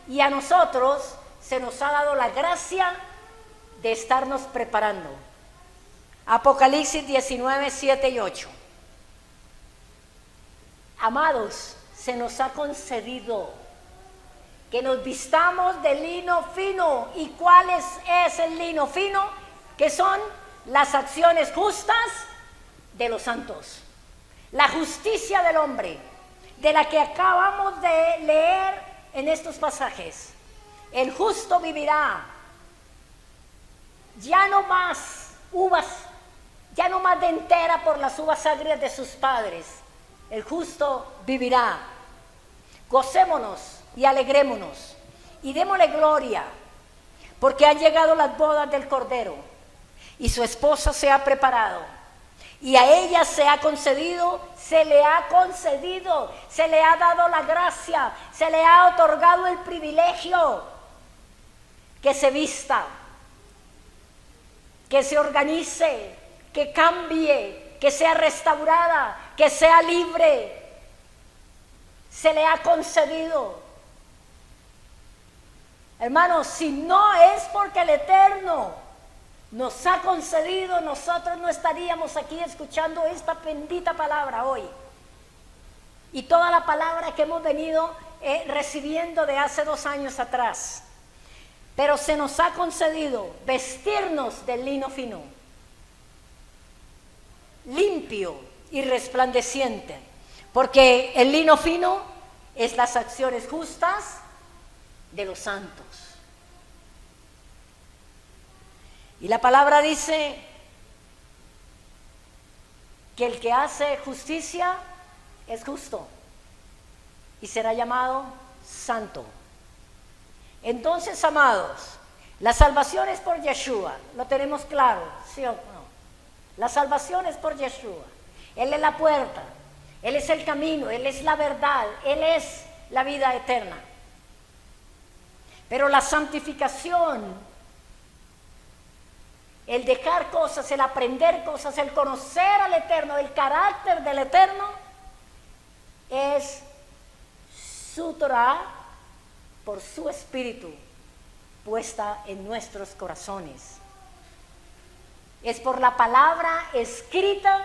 y a nosotros se nos ha dado la gracia de estarnos preparando. Apocalipsis 19, 7 y 8. Amados, se nos ha concedido que nos vistamos de lino fino. ¿Y cuál es el lino fino? Que son las acciones justas de los santos. La justicia del hombre, de la que acabamos de leer en estos pasajes. El justo vivirá. Ya no más uvas, ya no más de entera por las uvas agrias de sus padres. El justo vivirá. Gocémonos y alegrémonos y démosle gloria, porque han llegado las bodas del Cordero y su esposa se ha preparado. Y a ella se ha concedido, se le ha dado la gracia, se le ha otorgado el privilegio que se vista, que se organice, que cambie, que sea restaurada, que sea libre. Se le ha concedido. Hermanos, si no es porque el Eterno nos ha concedido, nosotros no estaríamos aquí escuchando esta bendita palabra hoy. Y toda la palabra que hemos venido recibiendo de hace 2 años atrás. Pero se nos ha concedido vestirnos de lino fino, limpio y resplandeciente. Porque el lino fino es las acciones justas de los santos. Y la palabra dice que el que hace justicia es justo y será llamado santo. Entonces, amados, la salvación es por Yeshua, lo tenemos claro, ¿sí o no? La salvación es por Yeshua. Él es la puerta, Él es el camino, Él es la verdad, Él es la vida eterna. Pero la santificación, el dejar cosas, el aprender cosas, el conocer al Eterno, el carácter del Eterno, es su Torah por su Espíritu puesta en nuestros corazones. Es por la palabra escrita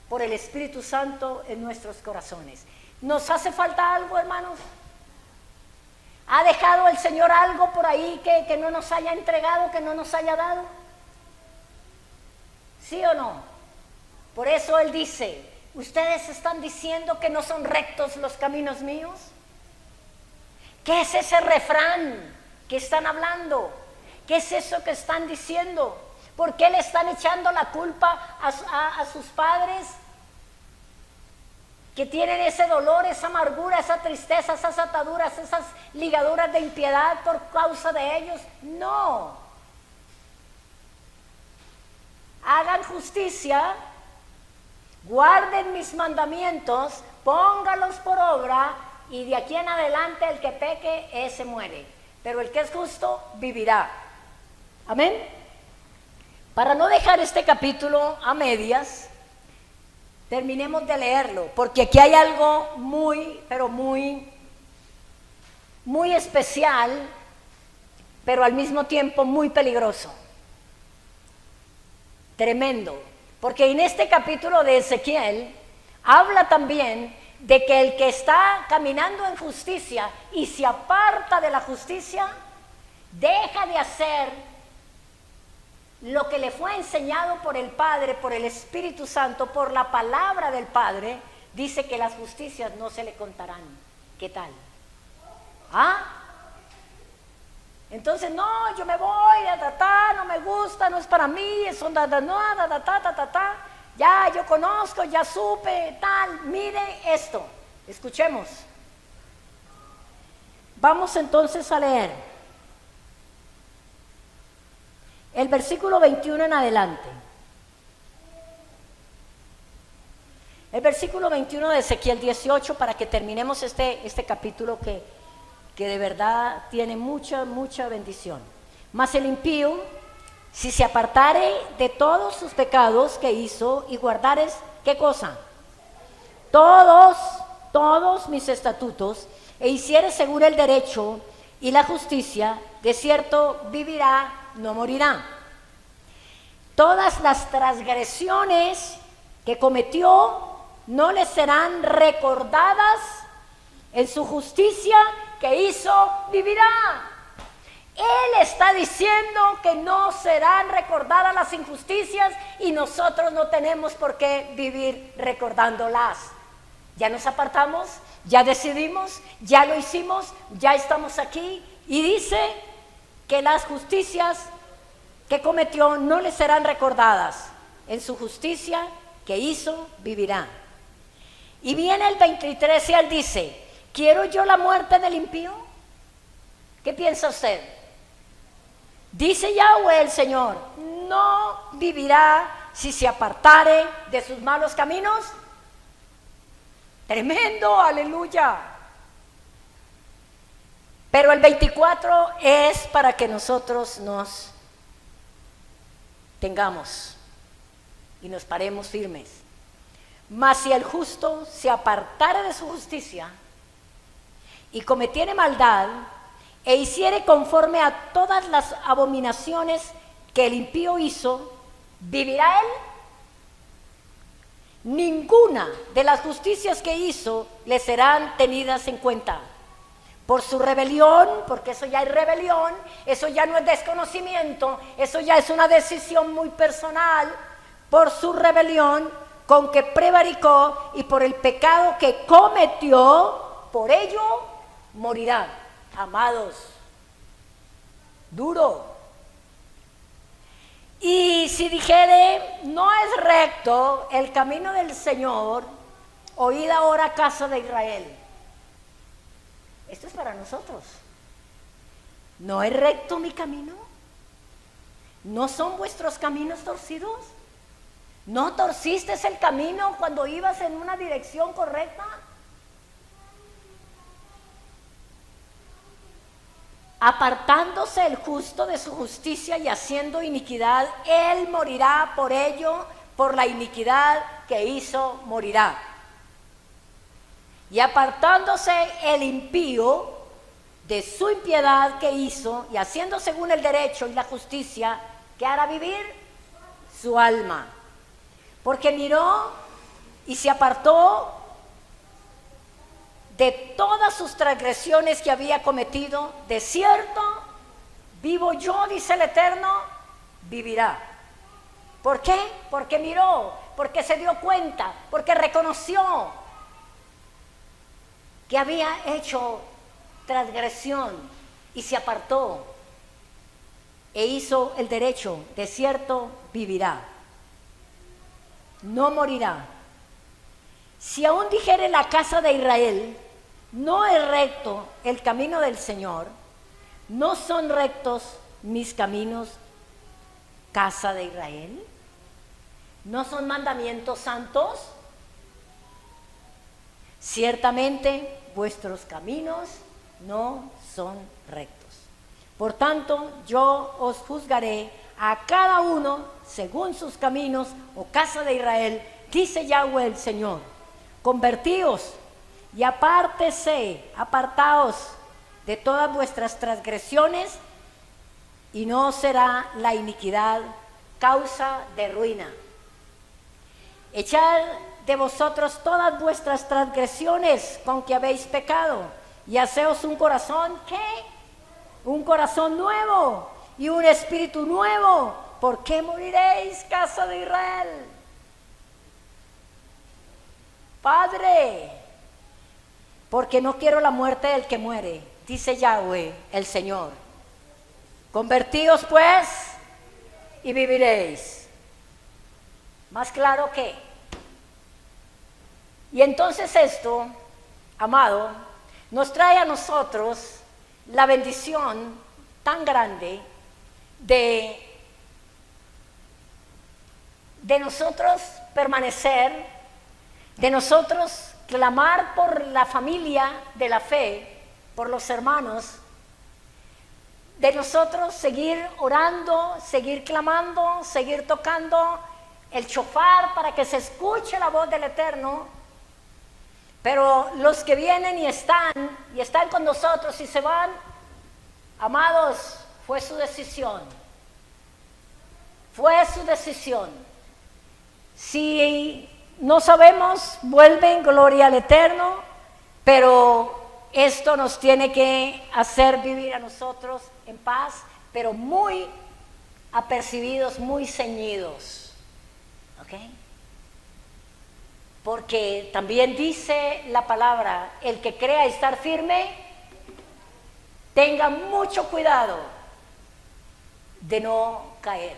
por el Espíritu Santo en nuestros corazones. ¿Nos hace falta algo, hermanos? ¿Ha dejado el Señor algo por ahí que no nos haya entregado, que no nos haya dado? ¿Sí o no? Por eso Él dice, ¿ustedes están diciendo que no son rectos los caminos míos? ¿Qué es ese refrán que están hablando? ¿Qué es eso que están diciendo? ¿Por qué le están echando la culpa a sus padres? Que tienen ese dolor, esa amargura, esa tristeza, esas ataduras, esas ligaduras de impiedad por causa de ellos. No. Hagan justicia, guarden mis mandamientos, póngalos por obra, y de aquí en adelante el que peque, ese muere. Pero el que es justo, vivirá. Amén. Para no dejar este capítulo a medias, terminemos de leerlo, porque aquí hay algo muy, pero muy especial, pero al mismo tiempo muy peligroso. Tremendo, porque en este capítulo de Ezequiel habla también de que el que está caminando en justicia y se aparta de la justicia, deja de hacer lo que le fue enseñado por el Padre, por el Espíritu Santo, por la palabra del Padre. Dice que las justicias no se le contarán. ¿Qué tal? ¿Ah? Entonces, no, yo me voy, no me gusta, no es para mí, eso, ya yo conozco, ya supe, tal. Mire esto, escuchemos. Vamos entonces a leer el versículo 21 en adelante. El versículo 21 de Ezequiel 18, para que terminemos este capítulo que de verdad tiene mucha bendición. Mas el impío, si se apartare de todos sus pecados que hizo y guardares, ¿qué cosa? Todos mis estatutos, e hiciere según el derecho y la justicia, de cierto vivirá, no morirá. Todas las transgresiones que cometió no le serán recordadas, en su justicia que hizo vivirá. Él está diciendo que no serán recordadas las injusticias y nosotros no tenemos por qué vivir recordándolas. Ya nos apartamos, ya decidimos, ya lo hicimos, ya estamos aquí, y dice que las justicias que cometió no le serán recordadas. En su justicia que hizo vivirá. Y viene el 23 y él dice, ¿quiero yo la muerte del impío? ¿Qué piensa usted? Dice Yahweh el Señor, no vivirá si se apartare de sus malos caminos. Tremendo, aleluya. Pero el 24 es para que nosotros nos tengamos y nos paremos firmes. Mas si el justo se apartare de su justicia y cometiere maldad e hiciere conforme a todas las abominaciones que el impío hizo, ¿vivirá él? Ninguna de las justicias que hizo le serán tenidas en cuenta. Por su rebelión, porque eso ya es rebelión, eso ya no es desconocimiento, eso ya es una decisión muy personal. Por su rebelión con que prevaricó y por el pecado que cometió, por ello morirá. Amados, duro. Y si dijere, no es recto el camino del Señor, oíd ahora, casa de Israel. Esto es para nosotros. ¿No es recto mi camino? ¿No son vuestros caminos torcidos? ¿No torciste el camino cuando ibas en una dirección correcta? Apartándose el justo de su justicia y haciendo iniquidad, él morirá por ello, por la iniquidad que hizo morirá. Y apartándose el impío de su impiedad que hizo, y haciendo según el derecho y la justicia, ¿qué hará vivir? Su alma. Porque miró y se apartó de todas sus transgresiones que había cometido. De cierto, vivo yo, dice el Eterno, vivirá. ¿Por qué? Porque miró, porque se dio cuenta, porque reconoció que había hecho transgresión y se apartó e hizo el derecho. De cierto, vivirá, no morirá. Si aún dijere la casa de Israel, no es recto el camino del Señor, no son rectos mis caminos, casa de Israel, no son mandamientos santos. Ciertamente vuestros caminos no son rectos. Por tanto, yo os juzgaré a cada uno según sus caminos, oh casa de Israel, dice Yahweh el Señor. Convertíos y apartaos de todas vuestras transgresiones, y no será la iniquidad causa de ruina. Echad de vosotros todas vuestras transgresiones con que habéis pecado, y haceos un corazón, ¿qué? Un corazón nuevo y un espíritu nuevo. ¿Por qué moriréis, casa de Israel? Padre, porque no quiero la muerte del que muere, dice Yahweh el Señor. Convertíos pues y viviréis. Más claro que. Y entonces esto, amado, nos trae a nosotros la bendición tan grande de nosotros permanecer, de nosotros clamar por la familia de la fe, por los hermanos, de nosotros seguir orando, seguir clamando, seguir tocando el shofar para que se escuche la voz del Eterno. Pero los que vienen y están con nosotros y se van, amados, fue su decisión. Fue su decisión. Si no sabemos, vuelven, gloria al Eterno, pero esto nos tiene que hacer vivir a nosotros en paz, pero muy apercibidos, muy ceñidos. ¿Ok? Porque también dice la palabra, el que crea estar firme, tenga mucho cuidado de no caer.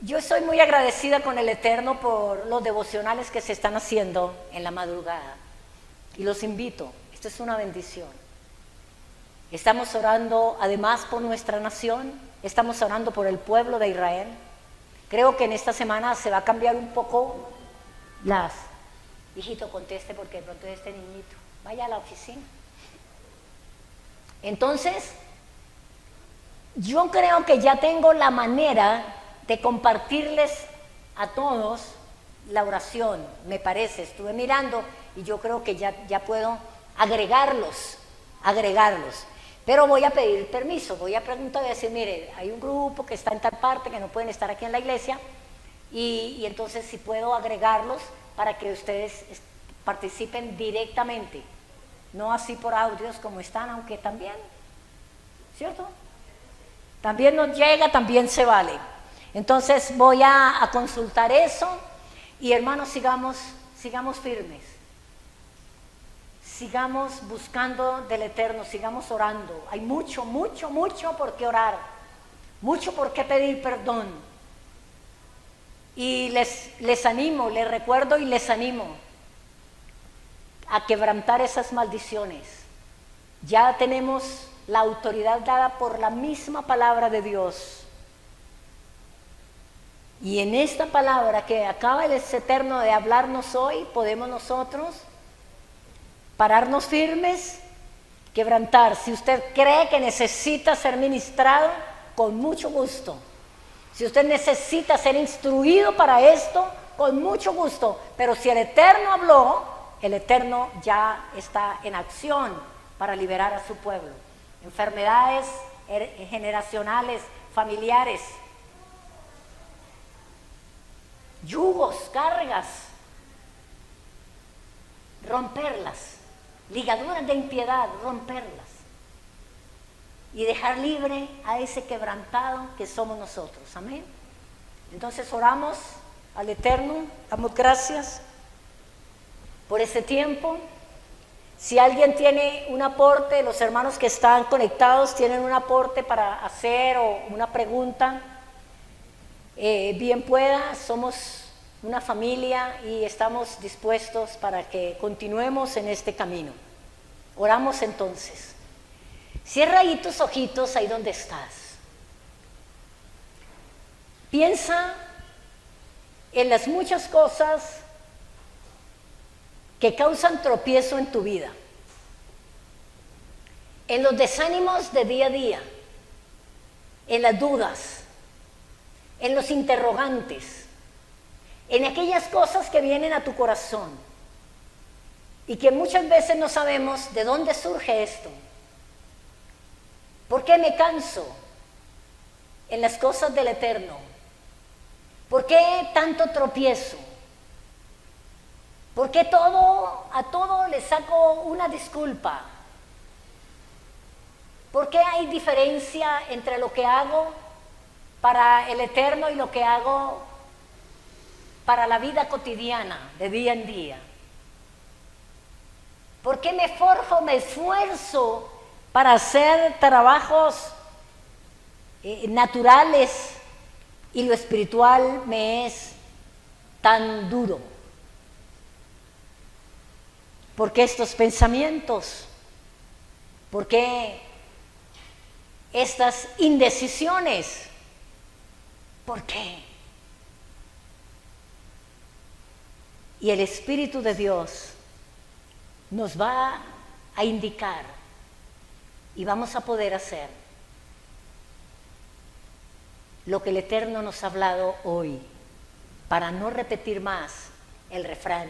Yo soy muy agradecida con el Eterno por los devocionales que se están haciendo en la madrugada. Y los invito, esto es una bendición. Estamos orando además por nuestra nación, estamos orando por el pueblo de Israel. Creo que en esta semana se va a cambiar un poco las... Hijito, conteste porque de pronto este niñito, vaya a la oficina. Entonces, Yo creo que ya tengo la manera de compartirles a todos la oración, me parece. Estuve mirando y yo creo que ya puedo agregarlos. Pero voy a pedir permiso, voy a preguntar, voy a decir, mire, hay un grupo que está en tal parte, que no pueden estar aquí en la iglesia, y entonces si puedo agregarlos para que ustedes participen directamente, no así por audios como están, aunque también, ¿cierto? También nos llega, también se vale. Entonces voy a consultar eso, y hermanos, sigamos firmes. Sigamos buscando del Eterno, sigamos orando. Hay mucho por qué orar, mucho por qué pedir perdón. Y les animo, les recuerdo y les animo a quebrantar esas maldiciones. Ya tenemos la autoridad dada por la misma palabra de Dios. Y en esta palabra que acaba el Eterno de hablarnos hoy, podemos nosotros pararnos firmes, quebrantar. Si usted cree que necesita ser ministrado, con mucho gusto. Si usted necesita ser instruido para esto, con mucho gusto. Pero si el Eterno habló, el Eterno ya está en acción para liberar a su pueblo. Enfermedades generacionales, familiares, yugos, cargas, romperlas. Ligaduras de impiedad, romperlas y dejar libre a ese quebrantado que somos nosotros. Amén. Entonces oramos al Eterno, damos gracias por este tiempo. Si alguien tiene un aporte, los hermanos que están conectados tienen un aporte para hacer o una pregunta, bien pueda. Somos una familia y estamos dispuestos para que continuemos en este camino. Oramos entonces. Cierra ahí tus ojitos ahí donde estás. Piensa en las muchas cosas que causan tropiezo en tu vida, en los desánimos de día a día, en las dudas, en los interrogantes, en aquellas cosas que vienen a tu corazón y que muchas veces no sabemos de dónde surge esto. ¿Por qué me canso en las cosas del Eterno? ¿Por qué tanto tropiezo? ¿Por qué a todo le saco una disculpa? ¿Por qué hay diferencia entre lo que hago para el Eterno y lo que hago para la vida cotidiana, de día en día? ¿Por qué me forjo, me esfuerzo para hacer trabajos naturales y lo espiritual me es tan duro? ¿Por qué estos pensamientos? ¿Por qué estas indecisiones? ¿Por qué? Y el Espíritu de Dios nos va a indicar y vamos a poder hacer lo que el Eterno nos ha hablado hoy, para no repetir más el refrán: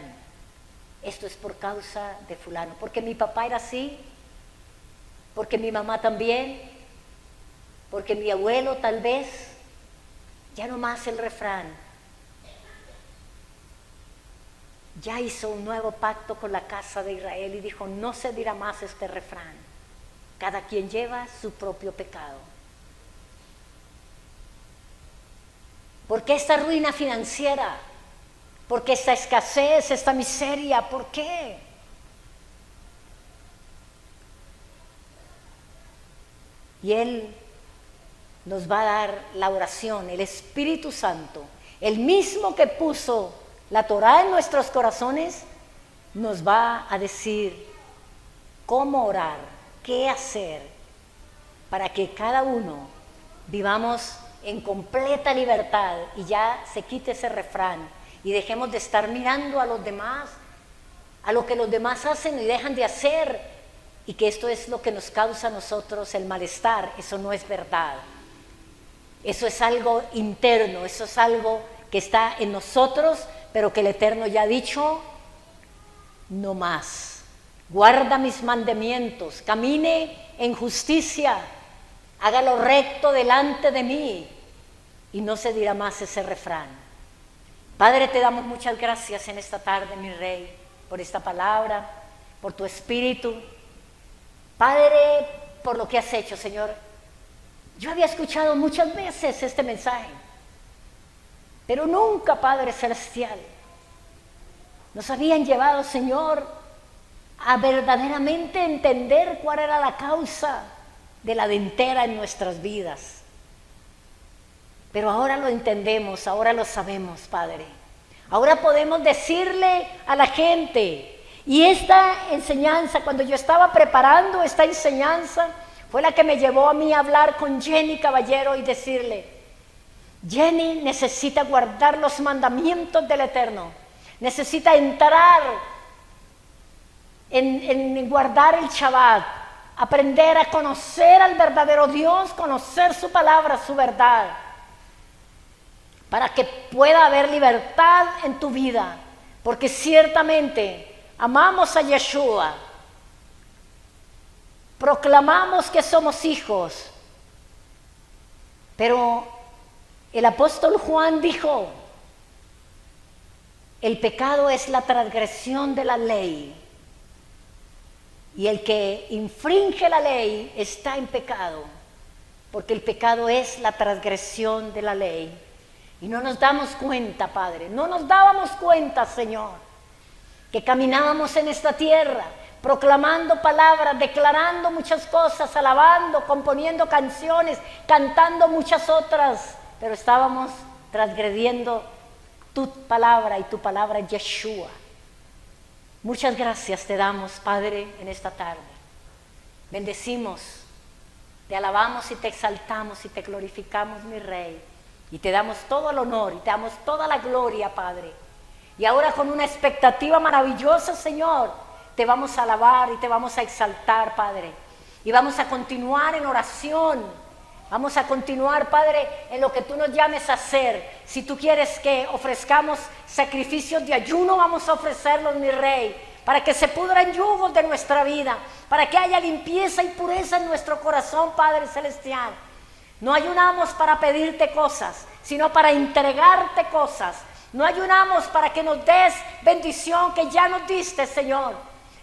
esto es por causa de fulano, porque mi papá era así, porque mi mamá también, porque mi abuelo tal vez. Ya no más el refrán. Ya hizo un nuevo pacto con la casa de Israel y dijo: no se dirá más este refrán. Cada quien lleva su propio pecado. ¿Por qué esta ruina financiera? ¿Por qué esta escasez, esta miseria? ¿Por qué? Y Él nos va a dar la oración, el Espíritu Santo, el mismo que puso la Torá en nuestros corazones, nos va a decir cómo orar, qué hacer, para que cada uno vivamos en completa libertad y ya se quite ese refrán y dejemos de estar mirando a los demás, a lo que los demás hacen y dejan de hacer, y que esto es lo que nos causa a nosotros el malestar. Eso no es verdad. Eso es algo interno, eso es algo que está en nosotros, pero que el Eterno ya ha dicho, no más. Guarda mis mandamientos, camine en justicia, haga lo recto delante de mí, y no se dirá más ese refrán. Padre, te damos muchas gracias en esta tarde, mi Rey, por esta palabra, por tu espíritu. Padre, por lo que has hecho, Señor. Yo había escuchado muchas veces este mensaje, pero nunca, Padre Celestial, nos habían llevado, Señor, a verdaderamente entender cuál era la causa de la dentera en nuestras vidas. Pero ahora lo entendemos, ahora lo sabemos, Padre. Ahora podemos decirle a la gente, y esta enseñanza, cuando yo estaba preparando esta enseñanza, fue la que me llevó a mí a hablar con Jenny Caballero y decirle, Jenny necesita guardar los mandamientos del Eterno, necesita entrar en guardar el Shabbat, aprender a conocer al verdadero Dios, conocer su palabra, su verdad, para que pueda haber libertad en tu vida, porque ciertamente amamos a Yeshua, proclamamos que somos hijos, pero el apóstol Juan dijo, el pecado es la transgresión de la ley, y el que infringe la ley está en pecado, porque el pecado es la transgresión de la ley. Y no nos damos cuenta, Padre, no nos dábamos cuenta, Señor, que caminábamos en esta tierra, proclamando palabras, declarando muchas cosas, alabando, componiendo canciones, cantando muchas otras, pero estábamos transgrediendo tu palabra, y tu palabra es Yeshua. Muchas gracias te damos, Padre, en esta tarde. Bendecimos, te alabamos y te exaltamos y te glorificamos, mi Rey. Y te damos todo el honor y te damos toda la gloria, Padre. Y ahora con una expectativa maravillosa, Señor, te vamos a alabar y te vamos a exaltar, Padre. Y vamos a continuar en oración. Vamos a continuar, Padre, en lo que tú nos llames a hacer. Si tú quieres que ofrezcamos sacrificios de ayuno, vamos a ofrecerlos, mi Rey, para que se pudran yugos de nuestra vida, para que haya limpieza y pureza en nuestro corazón, Padre Celestial. No ayunamos para pedirte cosas, sino para entregarte cosas. No ayunamos para que nos des bendición que ya nos diste, Señor.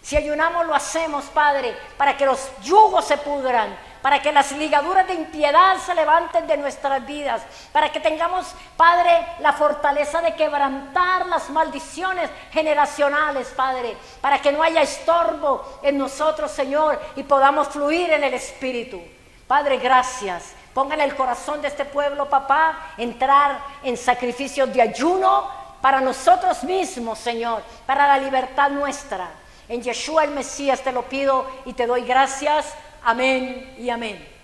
Si ayunamos, lo hacemos, Padre, para que los yugos se pudran, para que las ligaduras de impiedad se levanten de nuestras vidas, para que tengamos, Padre, la fortaleza de quebrantar las maldiciones generacionales, Padre, para que no haya estorbo en nosotros, Señor, y podamos fluir en el Espíritu. Padre, gracias. Ponga en el corazón de este pueblo, papá, entrar en sacrificios de ayuno para nosotros mismos, Señor, para la libertad nuestra. En Yeshua el Mesías te lo pido y te doy gracias. Amén y amén.